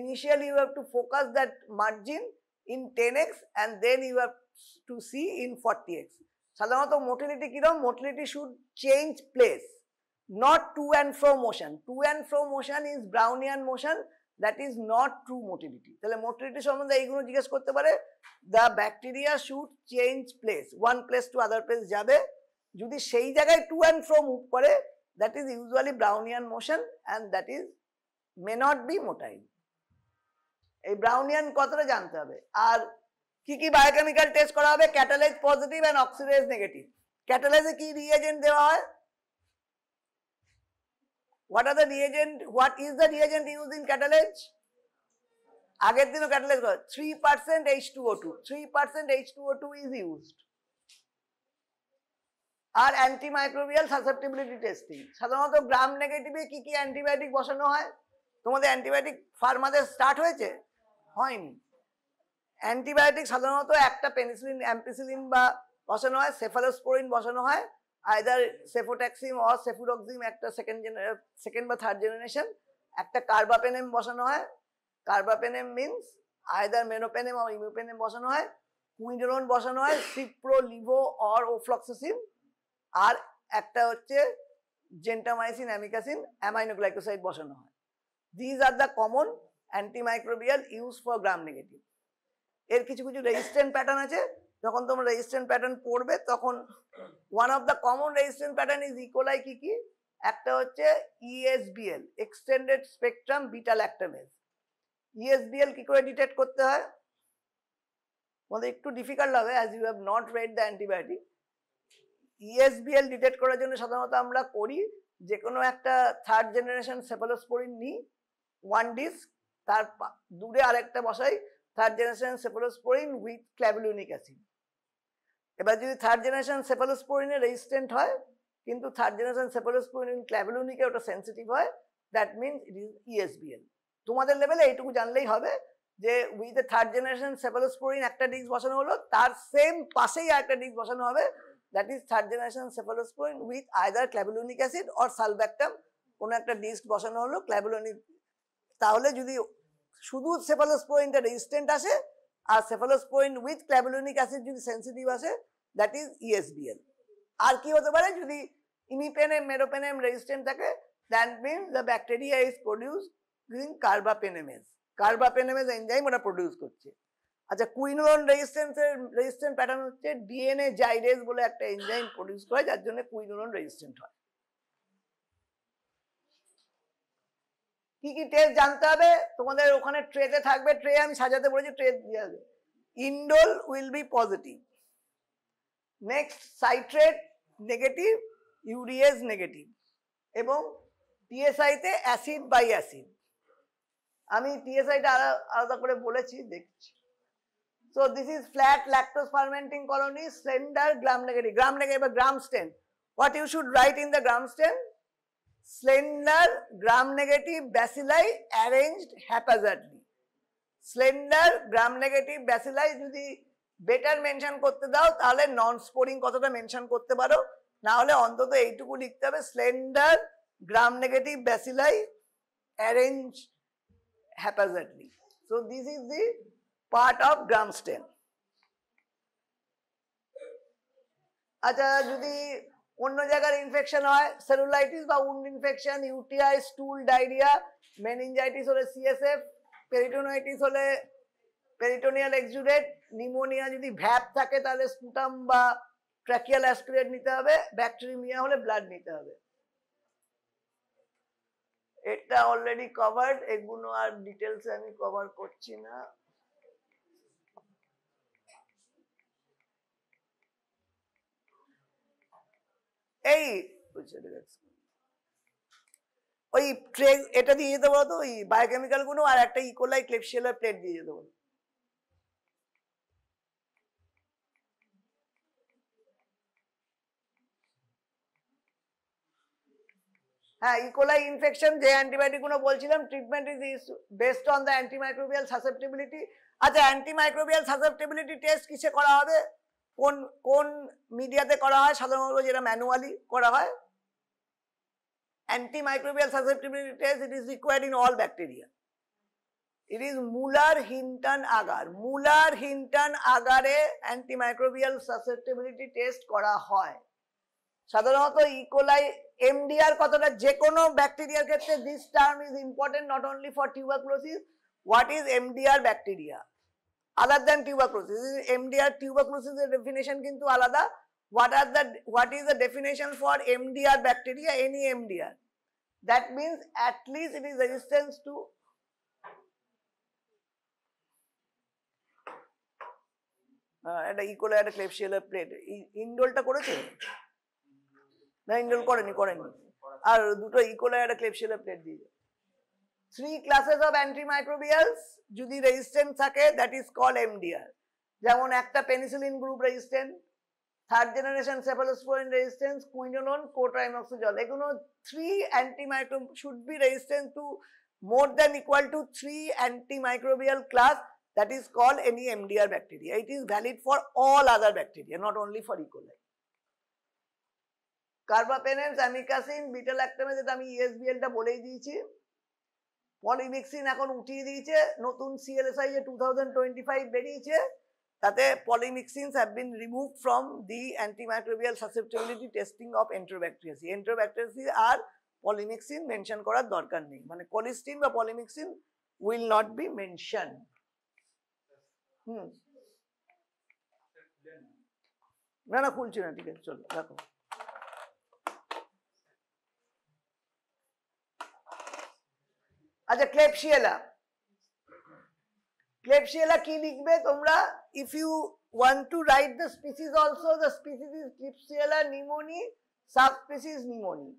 initially you have to focus that margin in 10x and then you have to see in 40x. সাধারণত motility কিরকম? Motility should change place, not to and fro motion. To and fro motion is Brownian motion, that is not true motility. তাহলে motility সম্বন্ধে এইগুলো জিজ্ঞেস করতে পারে। The bacteria should change place, one place to other place যাবে। যদি সেই জায়গায় টু অ্যান্ড ফ্রো মুভ করে, that is usually Brownian motion and that is may not be motile. এই ব্রাউনিয়ান কথাটা জানতে হবে। আর কি কি বায়োকেমিক্যাল টেস্ট করা হবে? Catalase positive and oxidase negative. ক্যাটালাইজে কি রিএজেন্ট দেওয়া হয়? What are the reagent, what is the reagent use in catalase? আগের দিনও ক্যাটালাইজ করা 3% H2O2, 3% H2O2 ইজ ইউজড। আর অ্যান্টিমাইক্রোবিয়াল সাসেপ্টিবিলিটি টেস্টিং। সাধারণত গ্রাম নেগেটিভে কি কি অ্যান্টিবায়োটিক বসানো হয়? তোমাদের অ্যান্টিবায়োটিক ফার্মাতে স্টার্ট হয়েছে? হয়নি। অ্যান্টিবায়োটিক সাধারণত একটা পেনিসিলিন, অ্যাম্পিসিলিন বা বসানো হয়, সেফালোস্পোরিন বসানো হয়, আইদার সেফোট্যাক্সিম অর সেফুরক্সিম একটা সেকেন্ড বা থার্ড জেনারেশন, একটা কার্বাপেনেম বসানো হয়। কার্বাপেনেম মিনস আইদার মেনোপেনেম অর ইমিউপেনেম বসানো হয়, কুইনোলোন বসানো হয়, সিপ্রো, লিভো অর ওফ্লক্সাসিন, আর একটা হচ্ছে জেন্টামাইসিন, অ্যামিকাসিন, অ্যামাইনোগ্লাইকোসাইড বসানো হয়। These are the common antimicrobial use for gram negative. এর কিছু কিছু রেজিস্ট্যান্ট প্যাটার্ন আছে। যখন তোমরা রেজিস্ট্যান্ট প্যাটার্ন পড়বে তখন one of the common resistant pattern is E. coli. কি কি? একটা হচ্ছে ESBL, extended spectrum beta lactamase. ESBL কি করে ডিটেক্ট করতে হয়? তোমাদের একটু ডিফিকাল্ট হবে as you have not read the antibiotic. ESBL detect করার জন্য সাধারণত আমরা করি যে কোনো একটা থার্ড জেনারেশন সেফালোস্পোরিন নিই, ওয়ান ডিস্ক, তার দূরে আরেকটা বসাই third generation cephalosporin with clavulanic acid. এবার যদি থার্ড জেনারেশন সেফালোস্পোরিনে রেজিস্ট্যান্ট হয় কিন্তু থার্ড জেনারেশন সেফালোস্পোরিন ক্ল্যাভুলিনিকে ওটা সেন্সিটিভ হয়, that means it is ESBL। তোমাদের লেভেলে এইটুকু জানলেই হবে যে with a third generation cephalosporin একটা ডিস্ক বসানো হলো, তার সেম পাশেই আরেকটা ডিস্ক বসানো হবে, that is third generation cephalosporin with either clavulanic acid or sulbactam. কোনো একটা ডিস্ক বসানো হলো ক্ল্যাভুলিনিক। তাহলে যদি শুধু সেফালোস্পোরিনটা রেজিস্ট্যান্ট আসে আর সেফালোস্পোরিন উইথ ক্ল্যাভুলিনিক অ্যাসিড যদি সেন্সিটিভ আসে, দ্যাট ইজ ESBL। আর কি হতে পারে? যদি ইমিপেনেম, মেরোপেনেম রেজিস্ট্যান্ট থাকে, that means the bacteria is producing carbapenemase. Carbapenemase enzyme ওটা প্রডিউস করছে। আচ্ছা, কুইনোলোন রেজিস্ট্যান্ট প্যাটার্ন হচ্ছে DNA জাইরেজ বলে একটা এনজাইম প্রডিউস করে, যার জন্য কুইনোলোন রেজিস্ট্যান্ট হয়। কি কি টেস্ট জানতে হবে? তোমাদের ওখানে ট্রেতে থাকবে, ট্রে আমি সাজাতে বলেছি, ট্রে দিয়ে আসবে। Indole will be positive, next citrate negative, urease negative, এবং TSI তে অ্যাসিড বাই অ্যাসিড। আমি TSI-টা আলাদা করে বলেছি, দেখছি। So this is flat lactose fermenting colony, slender gram negative. Gram negative বা gram stain. What you should write in the gram stain? Slender gram negative bacilli arranged haphazardly. Slender gram negative bacilli যদি better mention করতে দাও তাহলে নন স্পোরিং কথাটা mention করতে পারো, না হলে অন্তত এইটুকু লিখতে হবে, slender gram negative bacilli arrange haphazardly. So this is the part of gram stain. আচ্ছা যদি অন্য জায়গার ইনফেকশন হয়, সেলুলাইটিস বা wound infection, UTI, স্টুল, diarrhoea, meningitis হলে সিএসএফ, পেরিটোনাইটিস হলে পেরিটোনিয়াল এক্সুডেট, নিউমোনিয়া যদি ভ্যাপ থাকে তাহলে স্পুটাম বা ট্র্যাকিয়াল অ্যাসপিরেট নিতে হবে, ব্যাকটেরিমিয়া হলে ব্লাড নিতে হবে। এটা অলরেডি কভার্ড, এগুলো আর ডিটেলস আমি কভার করছি না। এই ওই ট্রে এটা দিয়ে যেতে বলো তো, ওই বায়োকেমিক্যাল গুলো আর একটা ইকোলাই ক্লেপসিয়েলা প্লেট দিয়ে যেতে বলো। হ্যাঁ, ইকোলাই ইনফেকশন যে অ্যান্টিবায়োটিক গুলো বলছিলাম, treatment is based on the antimicrobial susceptibility. আচ্ছা, অ্যান্টিমাইক্রোবিয়াল সাসেপ্টিবিলিটি টেস্ট কিসে করা হবে, কোন কোন মিডিয়াতে করা হয়? সাধারণত যেটা ম্যানুয়ালি করা হয়। Antimicrobial susceptibility test, it is required in all bacteria. It is Muller-Hinton agar. Muller-Hinton আগারে অ্যান্টিমাইক্রোবিয়াল সাসেপ্টিবিলিটি টেস্ট করা হয়। সাধারণত ইকোলাই এমডিআর কতটা, যে কোনো ব্যাকটেরিয়ার ক্ষেত্রে this term is important not only for tuberculosis. What is MDR bacteria other than tuberculosis? MDR tuberculosis এর ডেফিনেশন কিন্তু আলাদা। What is the definition for MDR bacteria? Any MDR, that means at least it is resistance to একটা E. coli একটা ক্লেপসিয়েলা plate. ইন্ডোলটা করেছে না? Indole করেনি আর দুটো E. coli একটা ক্লেপসিয়েলা প্লেট দিয়ে। 3 classes of antimicrobials যদি রেজিস্ট্যান্ট থাকে, দ্যাট ইজ কল্ড এমডিআর। যেমন একটা penicillin group resistant, third generation cephalosporin resistance, quinolone, cotrimoxazole, এগুলো 3 antimicro should be resistant to more than equal to 3 antimicrobial class, that is called any MDR bacteria. It is valid for all other bacteria, not only for E. coli. Carbapenems, amikacin, beta lactamase, যেটা আমি ESBL টা বলেই দিয়েছি। Polymyxin এখন উঠিয়ে দিয়েছে, নতুন CLSI যে 2025 বেরিয়েছে, তাতে polymyxins have been removed from the antimicrobial susceptibility testing of Enterobacteriaceae. Enterobacteriaceae আর পলিমিক্সিন মেনশন করার দরকার নেই, মানে কোলিস্টিন বা polymyxin will not be mention. না না, খুলছি না, ঠিক আছে, চলো রাখো। আচ্ছা, ক্লেপসিয়েলা। ক্লেপসিয়েলা কি লিখবে তোমরা? If you want to write the species also, the species is Klebsiella pneumoniae, subspecies pneumoniae.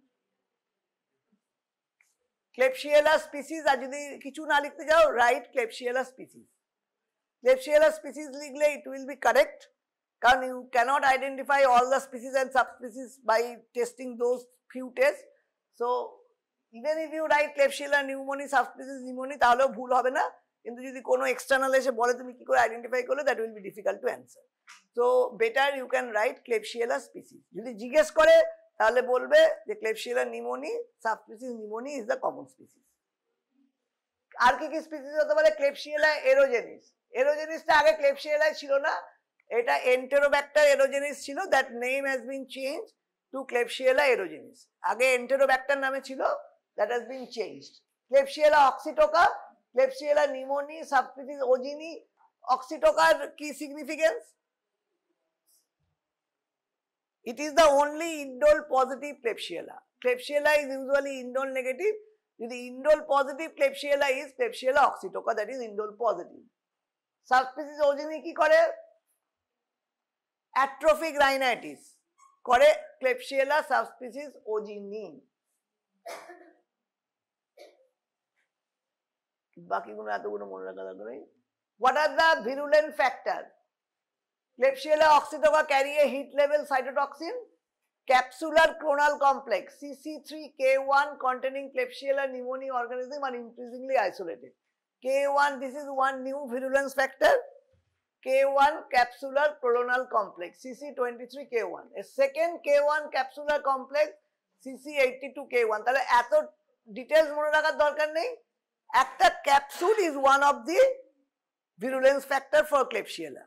Klebsiella species, আর যদি কিছু না লিখতে যাও, write Klebsiella species. Klebsiella species লিখলে it will be correct, কারণ you cannot identify all the species and subspecies by testing those few tests. So even if you write Klebsiella pneumoniae, subspecies pneumoniae, তাহলেও ভুল হবে না। কিন্তু যদি কোনো external এসে বলে তুমি কি করে আইডেন্টিফাই করলে, that will be difficult to answer. So better you can write Klebsiella species. যদি জিজ্ঞেস করে তাহলে বলবে যে Klebsiella pneumoniae, subspecies pneumoniae is the common species. আর কি কি স্পিসিস হতে পারে? Klebsiella aerogenis। এরোজেনিসটা আগে Klebsiella ছিল না, এটা Enterobacter aerogenis ছিল, that name has been change to Klebsiella aerogenis। আগে Enterobacter নামে ছিল, that has been changed. Klebsiella oxytoca, Klebsiella pneumoniae, subspecies ogini। Oxytoca কি significance? It is the only indole positive Klebsiella. Klebsiella is usually indole negative. The indole positive Klebsiella is Klebsiella oxytoca, that is indole positive. Subspecies ogini কি করে? Atrophic rhinitis করে Klebsiella subspecies ogini। বাকিগুলো এতগুলো মনে রাখা দরকার নেই। What are the virulent factor? Klebsiella oxytoca carry a heat level cytotoxin, capsular clonal complex CC3K1 containing Klebsiella pneumoniae organism are increasingly isolated. K1, this is one new virulence factor. K1 capsular clonal complex CC23K1. A second K1 capsular complex CC82K1. তাহলে এত details মনে রাখার দরকার নেই। একটা capsule is one of the virulence factor for Klebsiella.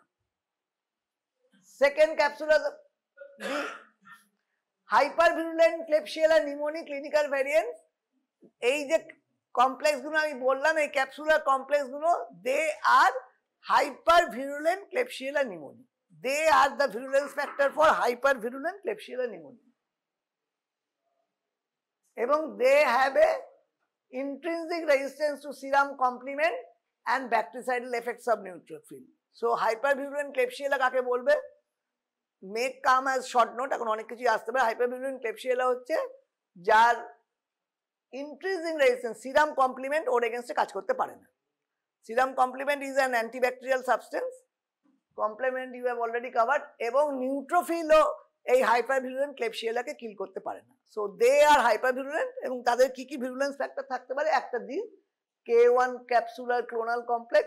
Second capsule is the hypervirulent Klebsiella pneumoniae clinical variant. এই যে complex গুলো আমি বললাম, এই ক্যাপসুলার কমপ্লেক্স গুলো, they are hypervirulent Klebsiella pneumoniae. They are the virulence factor for hypervirulent Klebsiella pneumoniae. এবং they have a intrinsic resistance to serum complement and bactericidal effects of neutrophil. So hypervirulent Klebsiella কাকে বলবে? Make come as short note, এখন অনেক কিছু আসতে পারে। hypervirulent Klebsiella হচ্ছে যার intrinsic resistance, serum complement ওর এগেইনস্টে কাজ করতে পারে না। serum complement is an antibacterial substance, complement you have already covered, এবং neutrophil ও এই hypervirulent Klebsiella কে কিল করতে পারে না। So they are hypervirulent এবং তাদের কি কি virulence factor থাকতে পারে? একটা দিন K1 capsular clonal complex,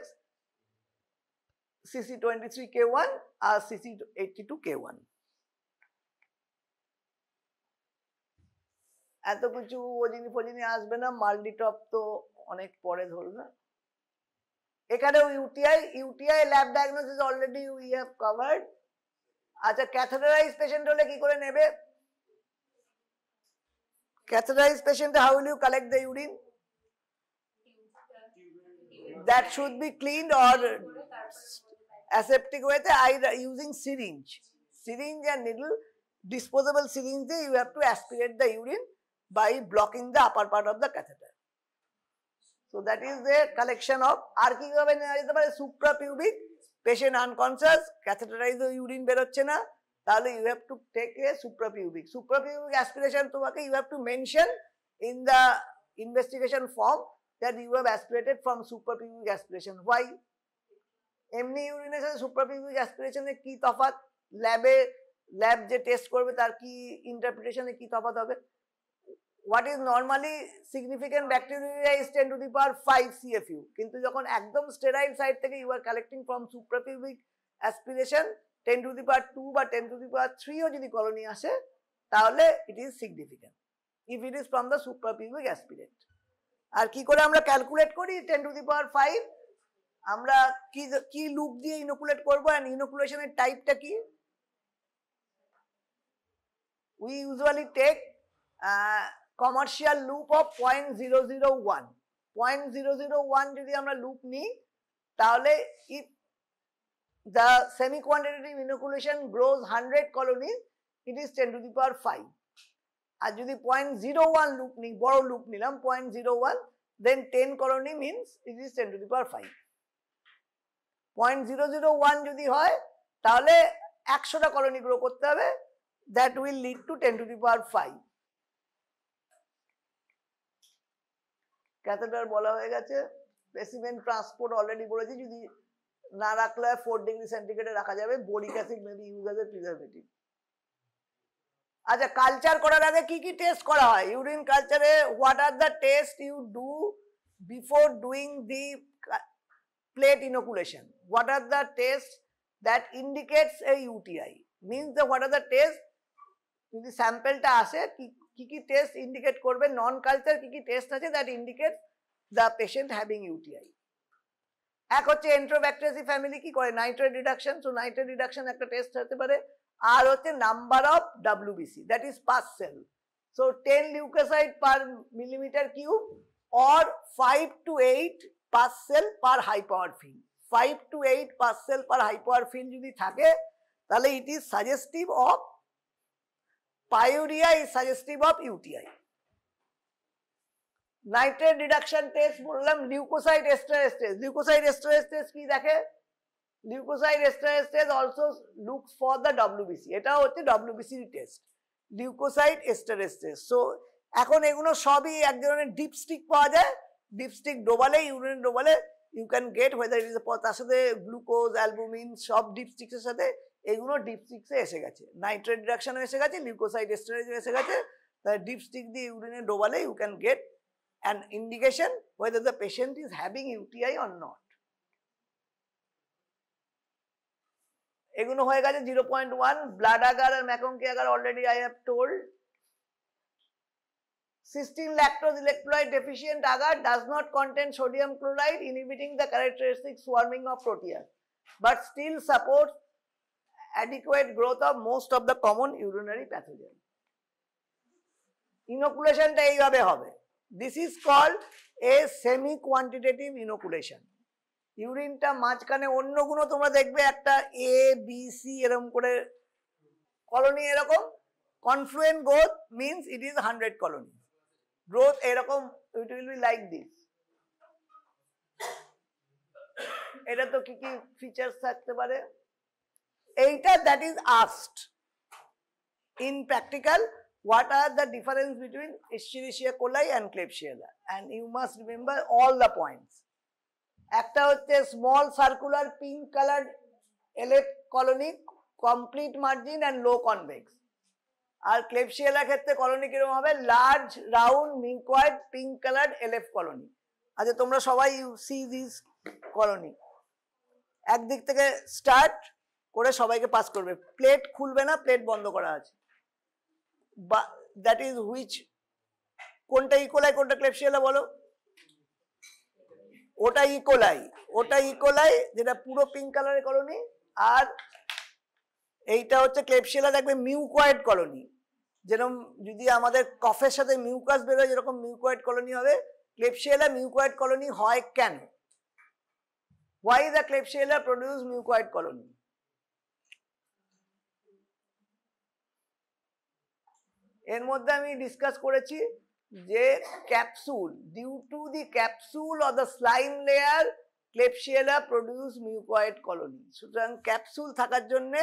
CC23K1 আর CC82K1। এত কিছু ওজিনি আসবে না, মাল্টিটপ তো অনেক পরে ধরবে। এখানেও UTI lab diagnosis already we have covered. আচ্ছা, ক্যাথেটারাইজ পেশেন্ট হলে কি করে নেবে? ক্যাথেটারাইজ পেশেন্টে how will you collect the urine? That should be cleaned or aseptic way, either using syringe and needle, disposable syringe. You have to aspirate the urine by blocking the upper part of the catheter. So that is the collection of আর কি ভাবে নেওয়া যেতে পারে? suprapubic, patient unconscious, catheterized urine বেরোচ্ছে না, তাহলে you have to take a suprapubic aspiration। তোমাকে you have to mention in the investigation form that you have aspirated from suprapubic aspiration. Why? এমনি ইউরিনের সাথে suprapubic aspiration এর কি তফাৎ? ল্যাব যে টেস্ট করবে তার কি ইন্টারপ্রিটেশনে কি তফাৎ হবে? What is normally significant bacteria is 10 to the power 5 CFU, কিন্তু যখন একদম স্টেরাইল সাইড থেকে you are collecting from suprapubic aspiration 10 to the power 2 বা 10 to the power 3 ও যদি কলোনি আসে তাহলে it is significant if it is from the suprapubic aspirate। আর কি করে আমরা ক্যালকুলেট করি 10 to the power 5? আমরা কি লুপ দিয়ে ইনোকুলেট করব, এন্ড ইনোকুলেশনের টাইপটা কি? we usually take commercial loop of 0.001 যদি আমরা লুপ নিই তাহলে if the semi quantitative inoculation grows 100 colonies, it is 10 to the power 5। আর যদি 0.01 লুপ নিই, বড় লুপ নিলাম 0.01, then 10 colony means it is 10 to the power 5। 0.001 যদি হয় তাহলে 100টা কলোনি গ্রো করতে হবে, that will lead to 10 to the power 5। Catheter বলা হয়ে গেছে, স্পেসিমেন ট্রান্সপোর্ট অলরেডি বলেছি, যদি না রাখলে 4 ডিগ্রি সেন্টিগ্রেডে রাখা যাবে। Boric acid maybe use as a preservative. আচ্ছা, কালচার করার আগে কি কি টেস্ট করা হয়? ইউরিন কালচারে what are the test you do before doing the plate inoculation? What are the tests that indicates a UTI? Means the what are the tests যদি স্যাম্পলটা আসে কি কি টেস্ট ইন্ডিকেট করবে? নন কালচার কি কি টেস্ট আছে that indicate the patient having UTI? এক হচ্ছে এন্ট্রোব্যাকটেরিয়াসি ফ্যামিলি কি করে? Nitrate reduction. So nitrate reduction একটা টেস্ট হতে পারে। আর হচ্ছে number of WBC, that is pus cell. So 10 leucocyte per millimetre cube or 5 to 8 pus cell per high power field. 5 to 8 pus cell per high power field যদি থাকে তাহলে it is suggestive of pyuria, is suggestive of UTI। Nitrate reduction test বললাম। Leukocyte esterase test কি দেখে? Leukocyte esterase test also looks for the WBC। এটা হচ্ছে WBC test, leukocyte esterase test. So এখন এগুলো সবই এক ধরনের ডিপস্টিক পাওয়া যায়। ডিপস্টিক ডোবালে, ইউরিন ডোবালে you can get whether it is তার সাথে গ্লুকোজ, অ্যালবুমিন সব ডিপস্টিক্সের সাথে এগুলো ডিপস্টিক্সে এসে গেছে। নাইট্রেট রিডাকশনও এসে গেছে, লিউকোসাইট এস্টারেজও এসে গেছে। তাই ডিপস্টিক দিয়ে ইউরিনে ডোবালে you can get an indication whether the patient is having UTI or not. এগুলো হয়ে গেছে 0.1। ব্লাড আগার আর MacConkey agar already I have told. Cysteine lactose electrolyte deficient agar does not contain sodium chloride, inhibiting the characteristic swarming of protease, but still supports adequate growth of most of the common urinary pathogens. Inoculation ta এইভাবে হবে. This is called a semi quantitative inoculation. ইউরিনটা মাঝখানে অন্যগুলো তোমরা দেখবে একটা A B C এরকম করে colony, এরকম confluent growth means it is 100 colony growth, এরকম it will be like this. এটা তো কি কি ফিচার্স থাকতে পারে এইটা, that is asked in practical, what are the difference between Escherichia coli and Klebsiella, and you must remember all the points. একটা হচ্ছে small circular pink colour LF colony, complete margin and low convex. আর Klebsiella ক্ষেত্রে colony কিরকম হবে, large round mucoid pink colour LF colony. আচ্ছা তোমরা সবাই you C this colony, একদিক থেকে স্টার্ট করে সবাইকে পাস করবে, প্লেট খুলবে না, প্লেট বন্ধ করা আছে। দ্যাট ইজ হুইচ, কোনটা ইকোলাই কোনটা ক্লেবসিয়েলা বলো? ওটা ইকোলাই, ওটা ইকোলাই যেটা পুরো পিঙ্ক কালারের কলোনি, আর এইটা হচ্ছে ক্লেবসিয়েলা, দেখবে মিউকয়েড কলোনি, যেরকম যদি আমাদের কফের সাথে মিউকাস বেরোয় যেরকম মিউকয়েড কলোনি হবে, ক্লেবসিয়েলা মিউকয়েড কলোনি হয় কেন? Why the Klebsiella produce mucoid colony? এর মধ্যে আমি ডিসকাস করেছি যে capsule, due to the capsule or the slime layer Klebsiella produce mucoid colony. সুতরাং ক্যাপসুল থাকার জন্য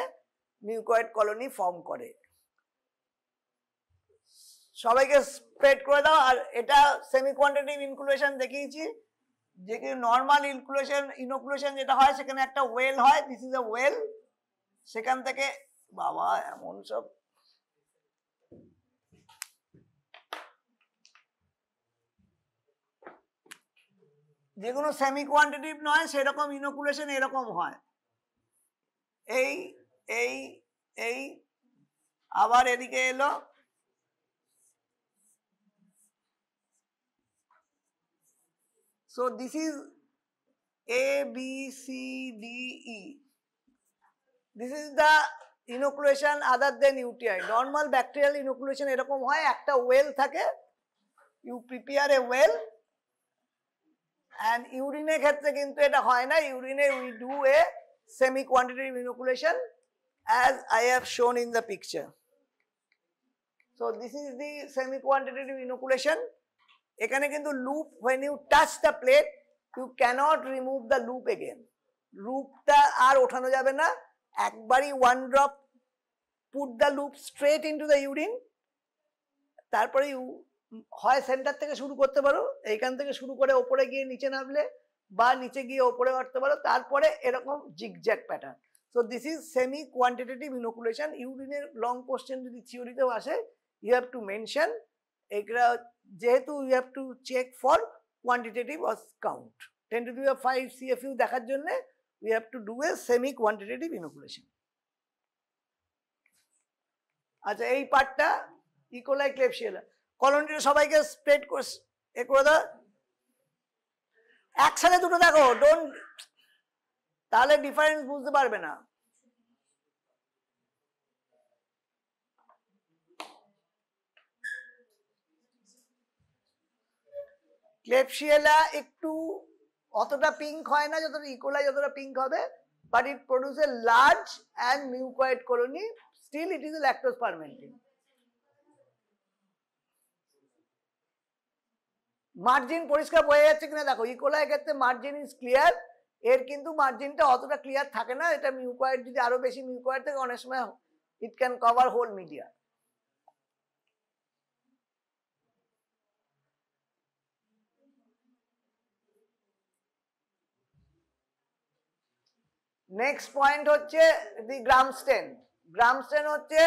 মিউকয়েড কলোনি ফর্ম করে। সবাইকে স্প্রেড করে দাও। আর এটা সেমি কোয়ান্টিটিভ ইনকুলেশন দেখিয়েছি, যে কি নর্মাল ইনোকুলেশন যেটা হয় সেখানে একটা ওয়েল হয়, দিস ইজ আ ওয়েল, সেখান থেকে বাবা এমন সব যেগুলো সেমি কোয়ান্টিটিভ নয় সেরকম ইনোকুলেশন এরকম হয়, এই এই এই আবার এদিকে এলো, so this is A B C D E, this is the inoculation other than UTI. normal bacterial inoculation এরকম হয়, একটা ওয়েল থাকে, you prepare a well, and ইউরিনের ক্ষেত্রে কিন্তু এটা হয় না, ইউরিনে we do a semi quantitative inoculation as I have shown in the picture. So this is the semi quantitative inoculation. এখানে কিন্তু loop, when you touch the plate you cannot remove the loop again, লুপটা আর ওঠানো যাবে না, একবারই one drop put the loop straight into the urine, তারপরে হয় centre থেকে শুরু করতে পারো, এইখান থেকে শুরু করে ওপরে গিয়ে নিচে নামলে, বা নিচে গিয়ে ওপরে উঠতে পারো, তারপরে এরকম zigzag pattern. So this is semi quantitative inoculation. ইউরিনের লং কোশ্চেন যদি থিওরিতেও আসে, ইউ হ্যাভ টু মেনশন এগুলা, যেহেতু you have to check for quantitative or count, 10 to the power 5 CFU দেখার জন্য we have to do a semi quantitative inoculation. আচ্ছা এই পার্টটা ইকোলাই ক্লেবসিয়েলা কলোনিটা সবাইকে স্প্রেড করে দাও, একসাথে দুটো দেখো, ডোন্ট, তাহলে ডিফারেন্স বুঝতে পারবে না। ক্লেবসিয়েলা একটু অতটা পিঙ্ক হয় না যতটা ইকোলাই যতটা পিঙ্ক হবে, but it produce a large and mucoid colony, still it is a lactose fermenting. Margin পরিষ্কার বোঝা যাচ্ছে কিনা দেখো, ইকোলাই ক্ষেত্রে মার্জিন ইজ ক্লিয়ার, এর কিন্তু মার্জিনটা অতটা ক্লিয়ার থাকে না, এটা মিউকয়েড যদি আরো বেশি মিউকয়েড থাকে অনেক সময় it can cover whole media. Next point হচ্ছে দি গ্রামস্টেন। গ্রামস্টেন হচ্ছে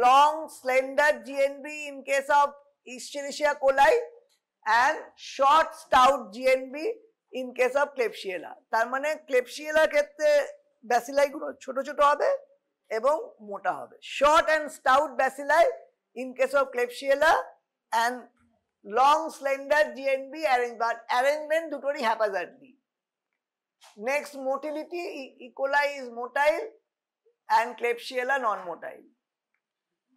long slender GNB in case of Escherichia coli and short stout GNB in case of Klebsiella। তার মানে ক্লেবসিয়েলার ক্ষেত্রে ব্যাসিলাই গুলো ছোট ছোট হবে এবং মোটা হবে, short and stout bacilli in case of Klebsiella and long slender GNB arrangement, arrangement দুটোরই haphazardly. Next motility, E coli is motile and Klebsiella non motile.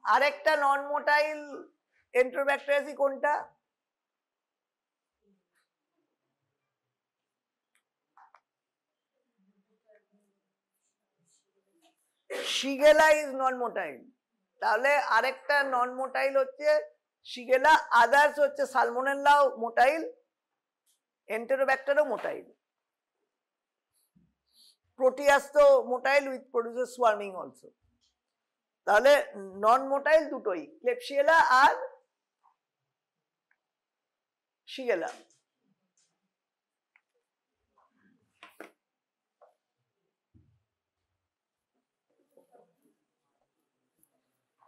আরেকটা নন মোটাইল এন্ট্রোব্যাকটেরিয়াসি কোনটা? Shigella is non motile. তাহলে আরেকটা non motile হচ্ছে Shigella, others হচ্ছে সালমোনেল্লাও motile, এন্টেরোব্যাক্টারও motile, Proteus তো motile with produces swarming also. তাহলে নন মোটাইল দুটোই, ক্লেপসিয়েলা আর শিগেলা।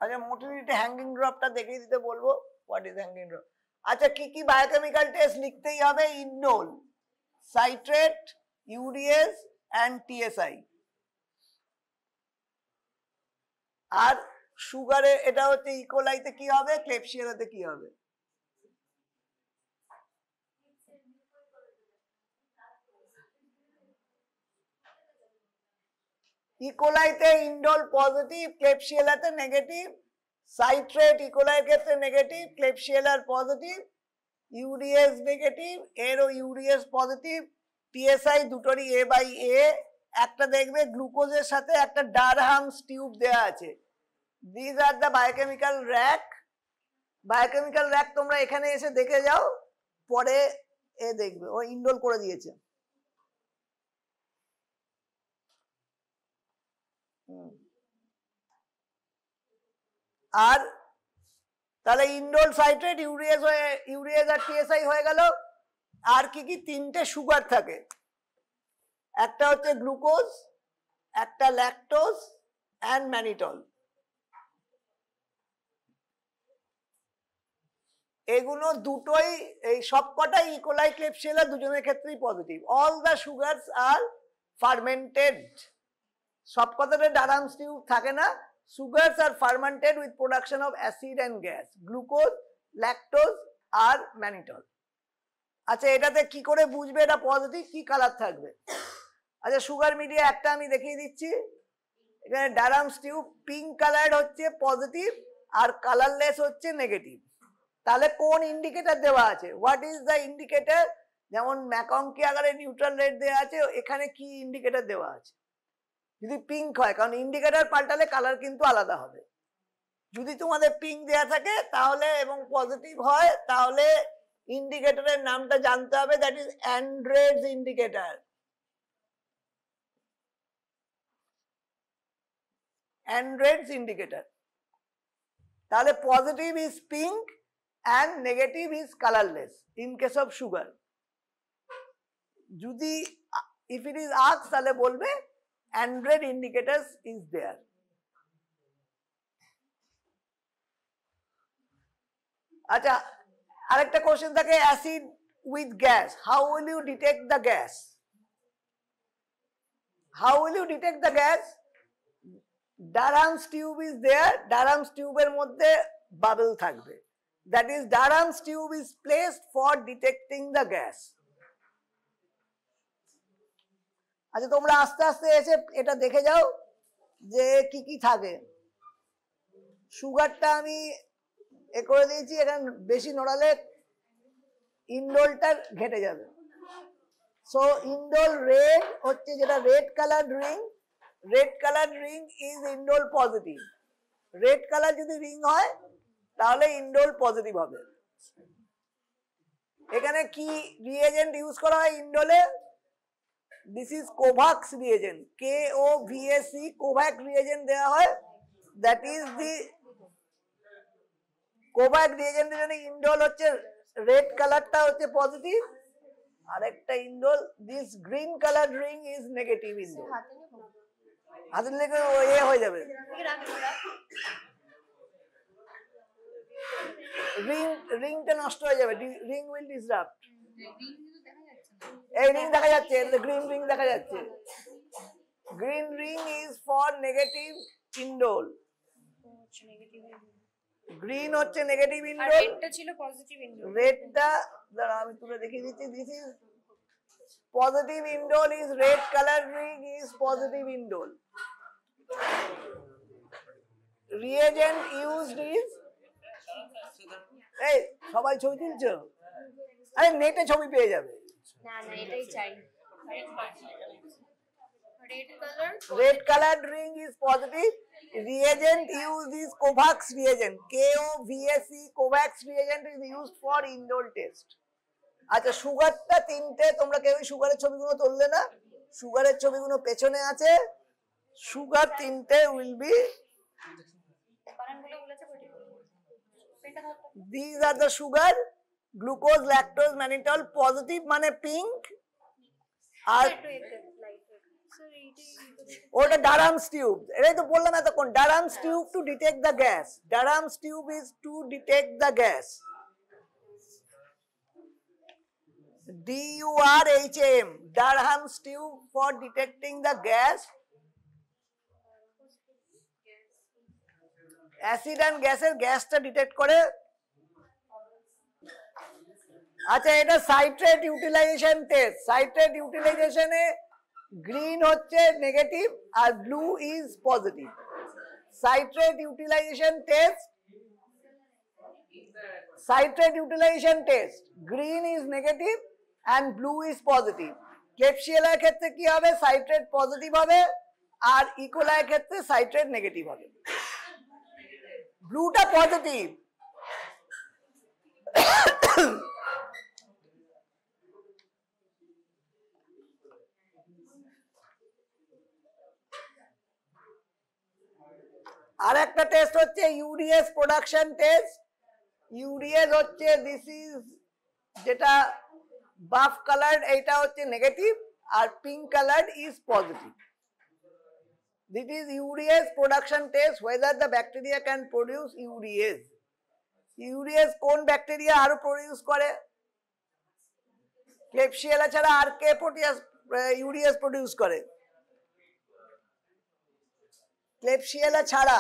আচ্ছা, মোটিলিটি হ্যাঙ্গিং ড্রপটা দেখিয়ে দিতে বলবো। What is hanging drop? আচ্ছা, কি কি বায়োকেমিক্যাল টেস্ট লিখতেই হবে? Indole, citrate, UDS and TSI. আর সুগারে এটা হচ্ছে ইকোলাইতে কি হবে, ক্লেপসিয়েলাতে কি হবে? ইকোলাইতে ইন্ডোল পজিটিভ, ক্লেপসিয়েলাতে নেগেটিভ, সাইট্রেট ইকোলাইয়ের ক্ষেত্রে নেগেটিভ, ক্লেপসিয়েলার পজিটিভ, ইউডিএস নেগেটিভ, এরও ইউডিএস পজিটিভ, টিএসআই দুটোরই A/A। একটা দেখবে গ্লুকোজের সাথে একটা ডারহামস টিউব দেয়া আছে। This are the biochemical rack. Biochemical rack তোমরা এখানে এসে দেখে যাও, পরে এ দেখবে ও ইন্ডোল করে দিয়েছে। আর তাহলে ইন্ডোল, সাইট্রেট, ইউডিএস আর টিএসআই হয়ে গেল। আর কি কি? তিনটে সুগার থাকে, একটা হচ্ছে গ্লুকোজ, একটা ল্যাকটোজ অ্যান্ড ম্যানিটল। এগুলো দুটোই, এই সবকটাই ইকোলাই ক্লেপসিয়েলা দুজনের ক্ষেত্রেই positive. All the sugars are fermented. সবকটাতে ডারহামস টিউব থাকে না। Sugars are fermented with production of acid and gas, glucose, lactose R mannitol। আচ্ছা, এটাতে কি করে বুঝবে এটা পজিটিভ? কি কালার থাকবে? আচ্ছা, সুগার মিডিয়া একটা আমি দেখিয়ে দিচ্ছি। এখানে ডারহামস টিউব পিঙ্ক কালার হচ্ছে পজিটিভ আর কালারলেস হচ্ছে নেগেটিভ। তাহলে কোন ইন্ডিকেটর দেওয়া আছে? What is the indicator? যেমন ম্যাকংকি আকারে নিউট্রাল রেড দেওয়া আছে, এখানে কি ইন্ডিকেটর দেওয়া আছে? যদি পিঙ্ক হয়, কারণ ইন্ডিকেটর পাল্টালে কালার কিন্তু আলাদা হবে। যদি তোমাদের পিঙ্ক দেয়া থাকে তাহলে এবং পজিটিভ হয়, তাহলে ইন্ডিকেটরের নামটা জানতে হবে, দ্যাট ইজ অ্যান্ড্রেডস ইন্ডিকেটর। অ্যান্ড্রেডস ইন্ডিকেটর। তাহলে positive is pink and negative is colourless in case of sugar. যদি ইফ ইট ইজ আস্কড তাহলে বলবে অ্যান্ড্রেড ইন্ডিকেটরস ইজ দেয়ার। আচ্ছা, আরেকটা কোশ্চেন থাকে, acid with gas, how will you detect the gas? How will you detect the gas? Durham's tube is there, Durham's টিউবের মধ্যে bubble থাকবে, that is Durham's tube is placed for detecting the gas. আচ্ছা, তোমরা আস্তে আস্তে এসে এটা দেখে যাও যে কি কি থাকে। সুগারটা আমি এ করে দিয়েছি, এখানে বেশি নড়ালে ইন্ডোলটা ঘেটে যাবে। সো ইন্ডোল রেড হচ্ছে যেটা red colour ring, red colour ring is indole positive. Red colour যদি রিং হয় তাহলে ইন্ডোল পজিটিভ হবে। এখানে কি রিএজেন্ট ইউজ করা হয় ইন্ডোলে? This is Kovac's reagent, KOVAC, Kovac reagent দেওয়া হয়। দ্যাট ইজ দি কোভাক রিএজেন্টের জন্য ইন্ডোল হচ্ছে রেড কালারটা হচ্ছে পজিটিভ, আর একটা indole, this green colour ring is negative indole. হাতে লেগে এ হয়ে যাবে, রিংটা নষ্ট হয়ে যাবে, রিং উইল ডিসরাপ্ট। এই রিং দেখা যাচ্ছে, গ্রিন রিং দেখা যাচ্ছে। Green ring is for negative indole. Green হচ্ছে নেগেটিভ আর ইন্ডোল, রেডটা ছিল পজিটিভ ইন্ডোল। রেডটা দাঁড়া আমি তুলে দেখিয়ে দিচ্ছি, this is positive indole, is red colour ring is positive indole. Reagent used is, এই সবাই ছবি তুলছো? আরে নেটে ছবি পেয়ে যাবে। না না এটাই চাই। Red colored ring is positive. Reagent used is Kovacs reagent. KOVAC Kovacs reagent is used for indole test. আচ্ছা সুগারটা তিনটে, তোমরা কেউ সুগারের ছবিগুলো তুললে না? সুগারের ছবিগুলো পেছনে আছে। সুগার তিনটে will be, these are the sugar, glucose, lactose, mannitol, positive মানে pink, আর ওটা Durham's tube, এটাই তো বললাম এতক্ষণ, Durham's tube to detect the gas. Durham's tube is to detect the gas. DURHAM, Durham's tube for detecting the gas. Acid and গ্যাসের গ্যাসটা detect করে। আচ্ছা এটা সাইট্রেট ইউটিলাইজেশন টেস্ট। সাইট্রেট ইউটিলাইজেশনে গ্রিন হচ্ছে নেগেটিভ আর blue is positive. Citrate utilization test, citrate utilization test, green is negative and blue is positive. ক্লেপসিয়েলার ক্ষেত্রে কি হবে? সাইট্রেট পজিটিভ হবে আর ইকোলার ক্ষেত্রে সাইট্রেট নেগেটিভ হবে। ব্লুটা পজিটিভ। আর একটা টেস্ট হচ্ছে ইউডিএস প্রোডাকশন টেস্ট। ইউডিএস হচ্ছে দিস ইজ যেটা বাফ কালার, এইটা হচ্ছে নেগেটিভ আর pink colour is positive. This is urease production test, whether the bacteria can produce urease. Urease কোন ব্যাকটেরিয়া আরো প্রডিউস করে? ক্লেপসিয়েলা ছাড়া আর কে ইউরিয়াস প্রডিউস করে? ক্লেপসিয়েলা ছাড়া।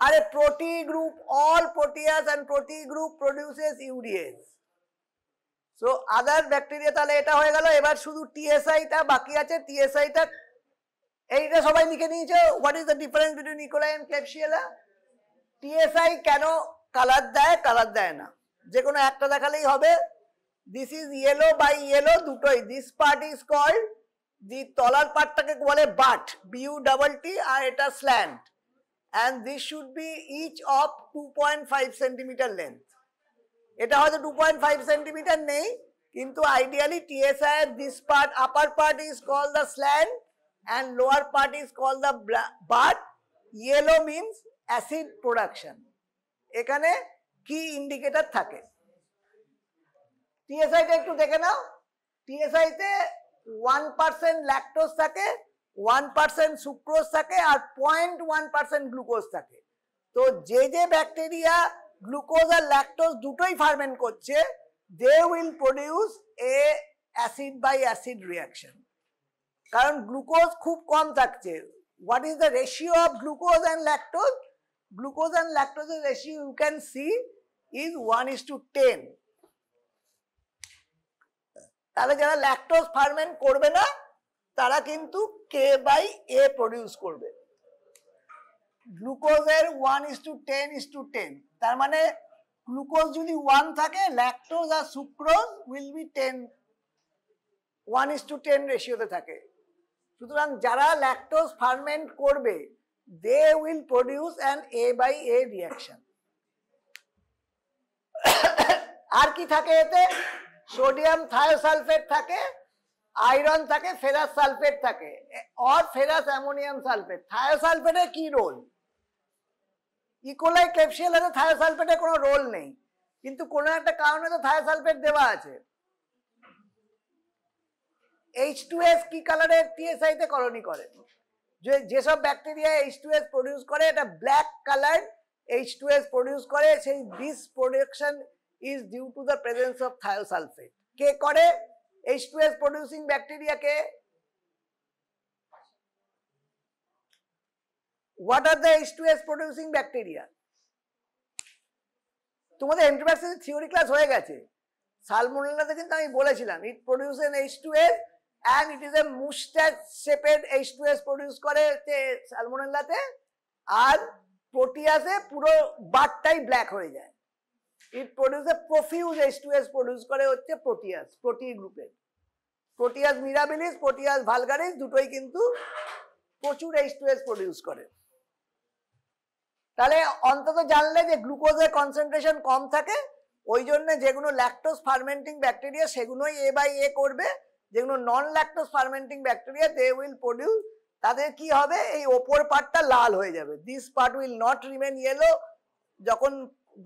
আরে Proteae group, all Proteus and Proteae group produces urease. So other bacteria, তাহলে এটা হয়ে গেল। এবার শুধু টিএসআইটা বাকি আছে। টিএসআইটা এইটা সবাই লিখে নিয়েছো। What is the difference between E coli and Klebsiella? TSI কেন কালার দেয়? কালার দেয় না, যে কোনো একটা দেখালেই হবে। This is yellow by yellow, দুটোই। This part is called, the তলার পার্টটাকে বলে বাট, BUTT, আর এটা slant, and this should be each of 2.5 centimetre length. এটা হয়তো 2.5 সেন্টিমিটার নেই, কিন্তু আইডিয়ালি টিএসআই এর this part, upper part is called the slant and lower part is called the butt. Yellow means acid production. এখানে কি indicator থাকে? TSI টা একটু দেখে নাও। টিএসআই তে 1% ল্যাকটোজ থাকে, 1% সুক্রোজ থাকে আর 0.1% গ্লুকোজ থাকে। তো যে যে ব্যাকটেরিয়া গ্লুকোজ আর ল্যাকটোজ দুটোই ফার্মেন্ট করছে, they will produce a acid by acid reaction, কারণ গ্লুকোজ খুব কম থাকছে। What is the ratio of glucose and lactose? Glucose and ল্যাকটোজের ratio you can see is 1:10। তাহলে যারা ল্যাকটোজ ফার্মেন্ট করবে না তারা কিন্তু K/A প্রডিউস করবে। গ্লুকোজের 1:10:10, তার মানে গ্লুকোজ যদি 1 থাকে, ল্যাকটোজ আর সুক্রোজ উইল বি 10, 1:10 রেশিওতে থাকে। সুতরাং যারা ল্যাকটোজ ফার্মেন্ট করবে, they will produce an A/A reaction. আর কি থাকে এতে? সোডিয়াম থায়োসালফেট থাকে, আয়রন থাকে, ফেরাস সালফেট থাকে, অর ফেরাস অ্যামোনিয়াম সালফেট। থায়োসালফেটের কি রোল? ইকোলাই ক্লেপসিয়েলাতে থায়োসালফেটের কোনো রোল নেই, কিন্তু কোনো একটা কারণে তো থায়োসালফেট দেওয়া আছে। H2S কি কালারের টিএসআই তে কলোনি করে? যেসব ব্যাকটেরিয়া H2S প্রডিউস করে, এটা ব্ল্যাক কালার H2S প্রডিউস করে। সেই this production is due to the presence of thiosulphate. কে করে? H2S প্রডিউসিং ব্যাকটেরিয়া কে? What are the H2S producing bacteria? তোমাদের এন্ট্রোব্যাক্টেরিয়া থিওরি ক্লাস হয়ে গেছে। সালমোনেলাতে কিন্তু আমি বলেছিলাম it produce an H2S and it is a mustache shaped H2S produce করে সালমোনেলাতে, আর প্রোটিয়াসে পুরো বারটাই ব্ল্যাক হয়ে যায়। It produce a profuse H2S produce করে হচ্ছে প্রোটিয়াস, প্রোটি গ্রুপের। প্রোটিয়াস মিরাবিলিস, প্রোটিয়াস ভালগারিস দুটোই কিন্তু প্রচুর H2S প্রডিউস করে। তাহলে অন্তত জানলে যে গ্লুকোজের কনসেন্ট্রেশন কম থাকে, ওই জন্য যেগুলো ল্যাকটোজ ফার্মেন্টিং ব্যাকটেরিয়া সেগুলোই A/A করবে, যেগুলো non lactose fermenting bacteria they will produce, তাদের কি হবে, এই ওপর পার্টটা লাল হয়ে যাবে। This part will not remain yellow. যখন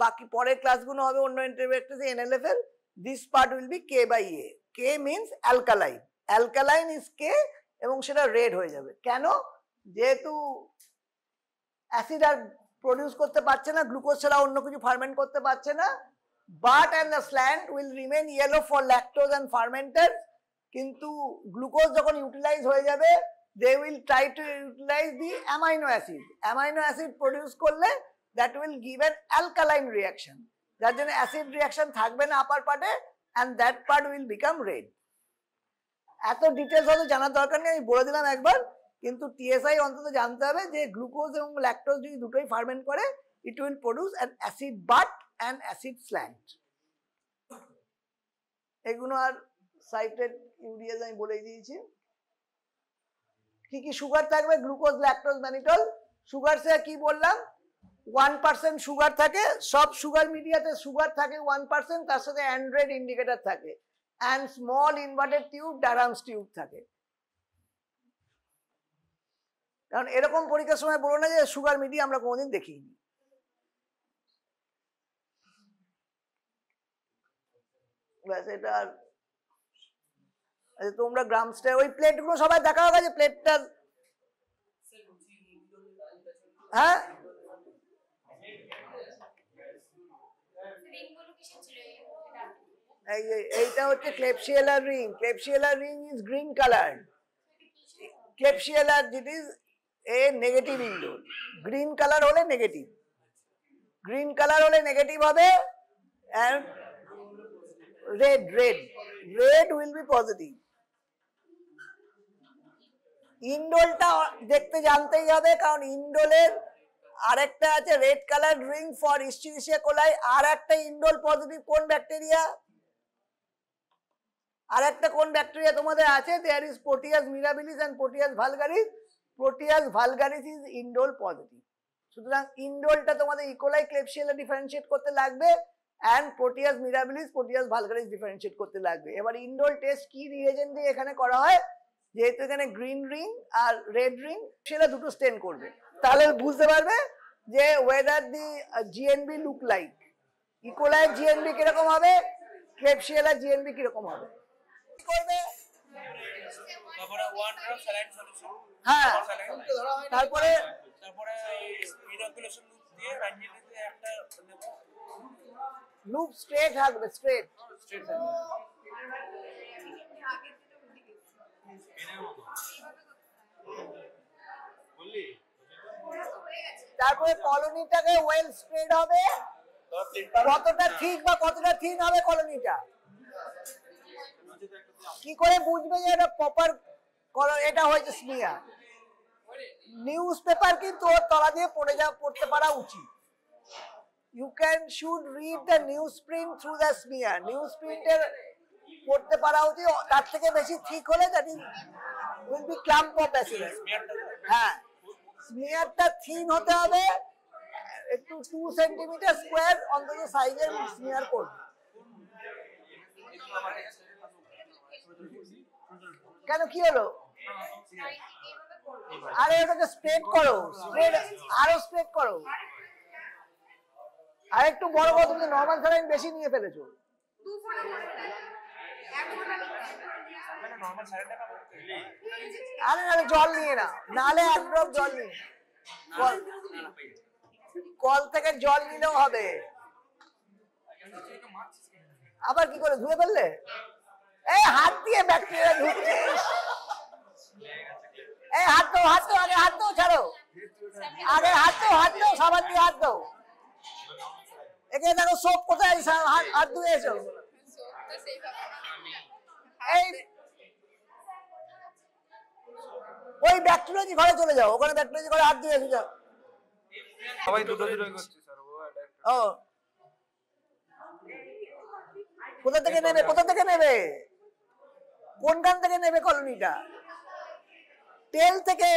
বাকি পরের ক্লাসগুলো হবে অন্য এন্টারব্যাকটেরিয়া NLF এর, this part will be K/A। K means alkaline, alkaline is K, এবং সেটা রেড হয়ে যাবে। কেন? যেহেতু অ্যাসিড আর প্রডিউস করতে পারছে না, গ্লুকোজ ছাড়া অন্য কিছু ফার্মেন্ট করতে পারছে না, but and the slant will remain yellow for lactose and fermenter. কিন্তু গ্লুকোজ যখন ইউটিলাইজ হয়ে যাবে, they will try to utilize the amino acid. Amino acid produce করলে that will give an alkaline reaction, যার জন্য অ্যাসিড রিয়াকশন থাকবে না upper পার্টে, and that part will become red. এত ডিটেলস হয়তো জানার দরকার নেই, আমি বলে দিলাম একবার। কিন্তু টিএসআই অন্তত জানতে হবে যে গ্লুকোজ এবং ল্যাকটোজ যদি দুটোই ফার্মেন্ট করে, it will produce an acid but and acid slant. এগুলো আর সাইটেড ইউরিয়াজ আমি বলেই দিয়েছি। কি কি সুগার থাকবে? Glucose, lactose, mannitol. সুগার সে কি বললাম, 1% সুগার থাকে, সব সুগার মিডিয়াতে সুগার থাকে 1%, তার সাথে অ্যান্ড্রয়েড ইন্ডিকেটর থাকে, and small inverted tube, Durham's tube থাকে। কারণ এরকম পরীক্ষার সময় বলো না যে সুগার মিডিয়া আমরা কোনোদিন দেখিনি। এটা তোমরা গ্রাম স্টার ওই প্লেটগুলো সবাই দেখা হোক, যে প্লেটটা, হ্যাঁ এইটা হচ্ছে ক্লেপসিয়েলার রিং। ক্লেপসিয়েলার রিং ইজ গ্রিন কালার। ক্লেপসিয়েলার it is a negative indole. Green colour হলে নেগেটিভ, গ্রিন কালার হলে নেগেটিভ হবে, and red will be positive. ইন্ডোলটা দেখতে জানতেই হবে, কারণ ইন্ডোলের আরেকটা আছে red colour ring for Escherichia coli. আর একটা ইন্ডোল পজিটিভ কোন ব্যাকটেরিয়া, আর একটা কোন ব্যাকটেরিয়া তোমাদের আছে, there is Proteus mirabilis and Proteus vulgaris. Proteus vulgaris is indole positive. সুতরাং ইন্ডোলটা তোমাদের ইকোলাই ক্লেপসিয়েলা ডিফারেন্সিয়েট করতে লাগবে, and Proteus mirabilis Proteus vulgaris differentiate করতে লাগবে। এবার ইন্ডোল টেস্ট কি রিয়েজেন্ট দিয়ে এখানে করা হয়, যেহেতু এখানে গ্রিন রিং আর রেড রিং, সেটা দুটো স্টেন করবে, তাহলে বুঝতে পারবে যে whether the GNB look like. E coli GNB কিরকম হবে, ক্লেপসিয়েলা জিএনবি কিরকম হবে করবে। হ্যাঁ, তারপরে লুপ স্ট্রেট থাকবে, স্ট্রেট। তারপরে কলোনিটাকে ওয়েল স্প্রেড হবে। কতটা থিক বা কতটা থিন হবে কলোনিটা, কি করে বুঝবে যে এটা প্রপার এটা হয়েছে স্মিয়ার? নিউজ পেপার কিন্তু ওর তলা দিয়ে পড়তে পারা উচিত। You should read the newsprint through the smear. Newsprint-এর পড়তে পারা উচিত। তার থেকে বেশি ঠিক হলে that is will be clump of bacillus. হ্যাঁ, স্মিয়ারটা থিন হতে হবে, একটু 2 সেন্টিমিটার স্কোয়ার অন্তত সাইজের স্মিয়ার করবে। কেন, কি হলো? আরে ওটাকে স্প্রেড করো, স্প্রেড আরো স্প্রেড করো। আর একটু বড় বড়, তুমি নরমাল স্যালাইন বেশি নিয়ে ফেলেছো। আরে নাহলে জল নিয়ে না, নাহলে এক ড্রপ জল নিয়ে, কল থেকে জল নিলেও হবে। আবার কি করে ধুয়ে ফেললে? এই হাত দিয়ে ব্যাকটেরিয়া ঢুকছে। এই হাত দাও, হাত দাও, আগে হাত দাও, ছাড়ো, আগে হাত দাও, হাত দাও, সাবান দিয়ে হাত দাও। এখানে দেখো সোপ কোথায় হাত ধুয়ে এসো এই ওই ব্যাকটেরিয়াজি ঘরে চলে যাও, ওখানে ব্যাকটেরিয়াজি ঘরে হাত ধুয়ে এসে যাও। সবাই দুটো দুটোই করছে স্যার, ও একটা ও কোথা থেকে নেবে, কোথা থেকে নেবে, কোনখান থেকে নেবে কলোনিটা? তেল থেকে,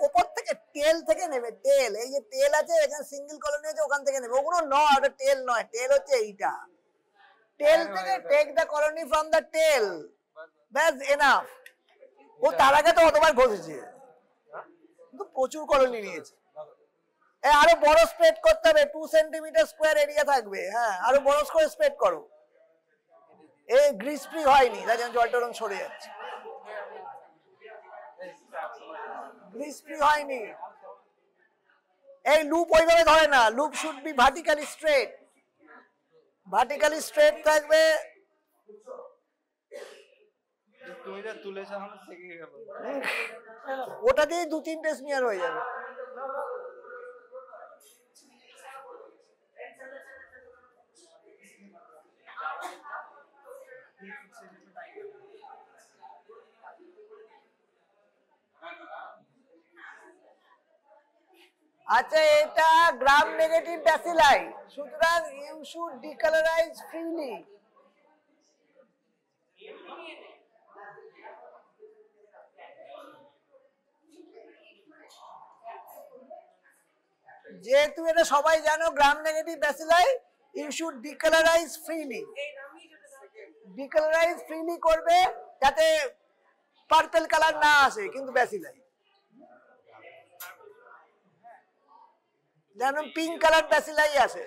ওপর থেকে তেল থেকে নেবে, তেল, এই যে তেল আছে এখানে সিঙ্গেল কলোনি আছে ওখান থেকে নেবে, ওগুলো নয়, ওটা তেল নয়, তেল হচ্ছে এইটা, তেল থেকে take the colony from the তেল, ব্যাস এনাফ। ও তার আগে তো অতবার ঘষেছে, কিন্তু প্রচুর কলোনি নিয়েছে। আরো বড় স্প্রেড করতে হবে, 2 সেন্টিমিটার স্কোয়ার এরিয়া থাকবে, হ্যাঁ আরো বড় করে স্প্রেড করো। এই গ্রিস ফ্রি হয়নি, তাই জন্য জলটা ওরকম সরে যাচ্ছে, গ্রিস ফ্রি হয়নি। এই লুপ ওইভাবে ধরে না, loop should be vertically straight, vertically straight থাকবে। তুমি যা তুলেছ আমার থেকে গেল। ওটা দিয়ে 2-3টে স্মিয়ার হয়ে যাবে। আচ্ছা এটা গ্রাম নেগেটিভ ব্যাসিলাই, সুতরাং ইউ শুড ডিকালারাইজ ফ্রিলি। যেহেতু এটা সবাই জানো Gram negative bacilli, you should decolourise freely. Decolourise freely করবে যাতে পার্পল কালার না আসে, কিন্তু ব্যাসিলাই যেন পিঙ্ক কালার ব্যাসিলাই আসে।